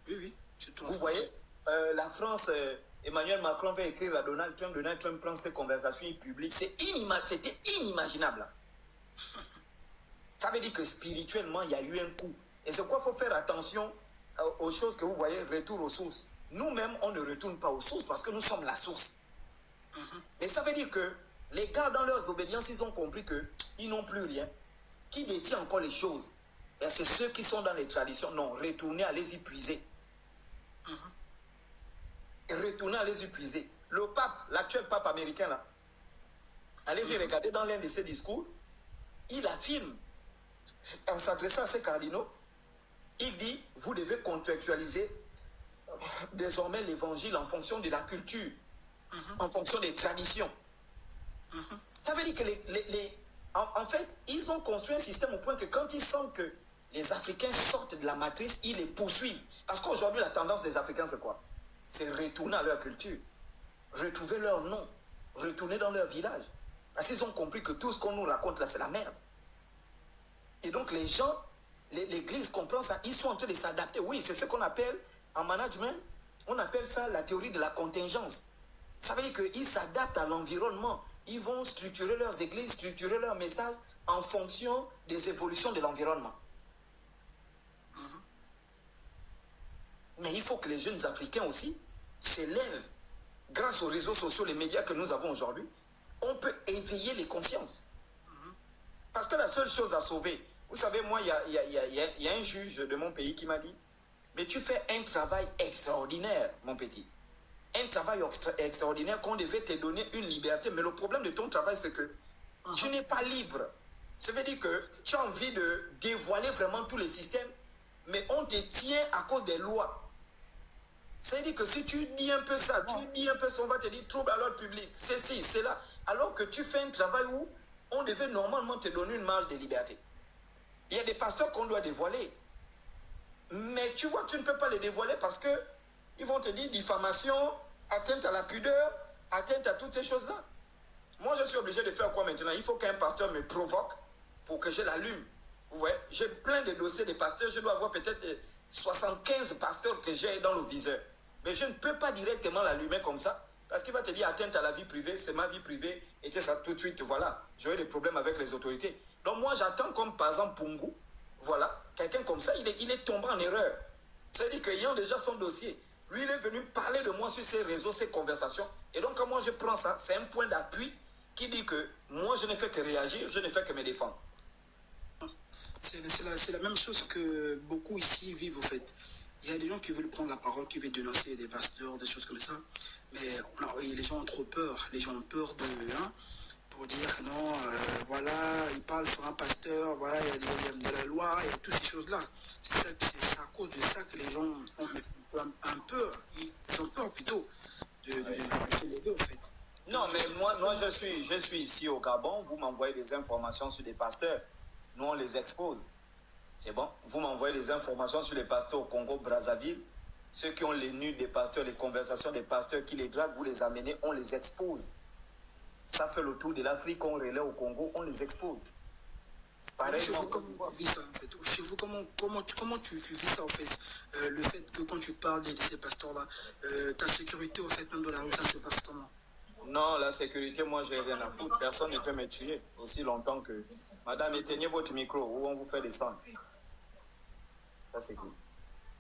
Oui.
Vous voyez, la France, Emmanuel Macron va écrire à Donald Trump prend ses conversations, il publie. C'était inimaginable. Ça veut dire que spirituellement, il y a eu un coup. Et c'est quoi, il faut faire attention aux choses que vous voyez, retour aux sources. Nous-mêmes, on ne retourne pas aux sources parce que nous sommes la source. Mais ça veut dire que les gars, dans leurs obédiences, ils ont compris qu'ils n'ont plus rien. Qui détient encore les choses? Et c'est ceux qui sont dans les traditions. Non, retournez, allez-y puiser. Retournez, allez-y puiser. Le pape, l'actuel pape américain, là, allez-y regarder dans l'un de ses discours, il affirme, en s'adressant à ses cardinaux, il dit, vous devez contextualiser désormais l'évangile en fonction de la culture, en fonction des traditions. Ça veut dire que en fait, ils ont construit un système au point que quand ils sentent que les Africains sortent de la matrice, ils les poursuivent. Parce qu'aujourd'hui, la tendance des Africains, c'est quoi? C'est retourner à leur culture, retrouver leur nom, retourner dans leur village. Parce qu'ils ont compris que tout ce qu'on nous raconte là, c'est la merde. Et donc les gens, l'Église comprend ça, ils sont en train de s'adapter. Oui, c'est ce qu'on appelle, en management, on appelle ça la théorie de la contingence. Ça veut dire qu'ils s'adaptent à l'environnement. Ils vont structurer leurs églises, structurer leurs messages en fonction des évolutions de l'environnement. Mais il faut que les jeunes Africains aussi s'élèvent. Grâce aux réseaux sociaux, les médias que nous avons aujourd'hui, on peut éveiller les consciences. Parce que la seule chose à sauver, vous savez, moi, il y a un juge de mon pays qui m'a dit, mais tu fais un travail extraordinaire, mon petit. Un travail extraordinaire qu'on devait te donner une liberté. Mais le problème de ton travail, c'est que tu n'es pas libre. Ça veut dire que tu as envie de dévoiler vraiment tous les systèmes, mais on te tient à cause des lois. Ça veut dire que si tu dis un peu ça, tu dis un peu ça, on va te dire trouble à l'ordre public, c'est ci, c'est là. Alors que tu fais un travail où on devait normalement te donner une marge de liberté. Il y a des pasteurs qu'on doit dévoiler. Mais tu vois, tu ne peux pas les dévoiler parce que ils vont te dire diffamation, atteinte à la pudeur, atteinte à toutes ces choses-là. Moi, je suis obligé de faire quoi maintenant? Il faut qu'un pasteur me provoque pour que je l'allume. Vous voyez, j'ai plein de dossiers de pasteurs. Je dois avoir peut-être 75 pasteurs que j'ai dans le viseur. Mais je ne peux pas directement l'allumer comme ça. Parce qu'il va te dire atteinte à la vie privée, c'est ma vie privée. Et que ça tout de suite, voilà, j'aurai des problèmes avec les autorités. Donc moi, j'attends comme par exemple Pungu. Voilà, quelqu'un comme ça, il est tombé en erreur. C'est-à-dire qu'ayant déjà son dossier, lui, il est venu parler de moi sur ses réseaux, ses conversations. Et donc, quand moi, je prends ça, c'est un point d'appui qui dit que moi, je ne fais que réagir, je ne fais que me défendre.
C'est la même chose que beaucoup ici vivent, au fait. Il y a des gens qui veulent prendre la parole, qui veulent dénoncer des pasteurs, des choses comme ça. Mais les gens ont trop peur. Les gens ont peur pour dire que non, voilà, ils parlent sur un pasteur, voilà, il y a de la loi, il y a toutes ces choses-là. C'est à cause de ça que les gens ont un peu, ils ont peur plutôt de se lever, au fait.
Non, mais moi je suis ici au Gabon, vous m'envoyez des informations sur des pasteurs, nous on les expose. C'est bon? Vous m'envoyez des informations sur les pasteurs au Congo-Brazzaville. Ceux qui ont les nudes des pasteurs, les conversations des pasteurs qui les draguent, vous les amenez, on les expose. Ça fait le tour de l'Afrique, on relaie au Congo, on les expose.
Chez vous, comment tu vis ça en fait? Chez vous, comment tu vis ça en fait? Le fait que quand tu parles de ces pasteurs-là, ta sécurité en fait, même dans la rue, ça se passe comment?
Non, la sécurité, moi, j'ai rien à foutre. Personne ne peut me tuer aussi longtemps que... Madame, éteignez votre micro ou on vous fait descendre. Ça, c'est cool.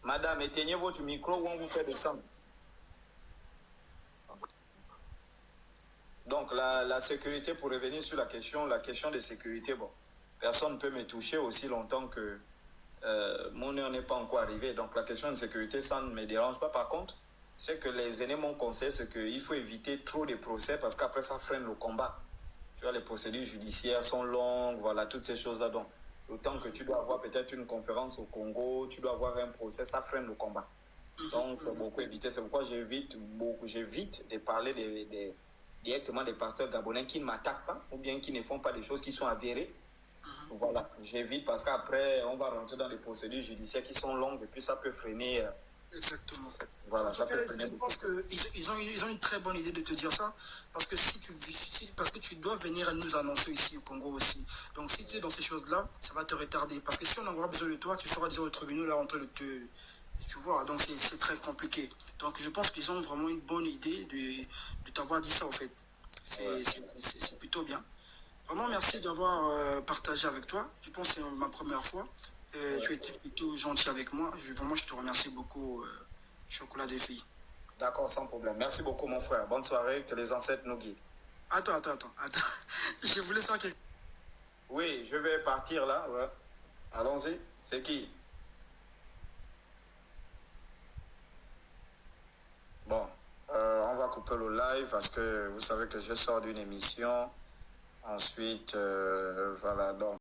Madame, éteignez votre micro ou on vous fait descendre. Donc, la sécurité, pour revenir sur la question de sécurité, bon, personne ne peut me toucher aussi longtemps que mon heure n'est pas encore arrivé. Donc, la question de sécurité, ça ne me dérange pas. Par contre, ce que les aînés m'ont conseillé, c'est qu'il faut éviter trop de procès parce qu'après, ça freine le combat. Tu vois, les procédures judiciaires sont longues, voilà, toutes ces choses-là. Donc, autant que tu dois avoir peut-être une conférence au Congo, tu dois avoir un procès, ça freine le combat. Donc, il faut beaucoup éviter. C'est pourquoi j'évite de parler directement des pasteurs gabonais qui ne m'attaquent pas ou bien qui ne font pas des choses qui sont avérées. Voilà, j'évite parce qu'après, on va rentrer dans des procédures judiciaires qui sont longues et puis ça peut freiner.
Exactement.
Voilà, ça peut freiner.
Je pense qu'ils ont une très bonne idée de te dire ça parce que parce que tu dois venir nous annoncer ici au Congo aussi. Donc si tu es dans ces choses-là, ça va te retarder. Parce que si on aura besoin de toi, tu seras déjà au tribunal là en train de te... Tu vois, donc c'est très compliqué. Donc je pense qu'ils ont vraiment une bonne idée de t'avoir dit ça en fait. C'est plutôt bien. Vraiment, merci d'avoir partagé avec toi. Je pense que c'est ma première fois. Tu étais plutôt gentil avec moi. Vraiment, je te remercie beaucoup, Chocolat des filles.
D'accord, sans problème. Merci beaucoup, mon frère. Bonne soirée. Que les ancêtres nous guident.
Attends. Je voulais faire quelque...
Oui, je vais partir là. Ouais. Allons-y. C'est qui? Bon, on va couper le live parce que vous savez que je sors d'une émission. Ensuite, voilà, donc.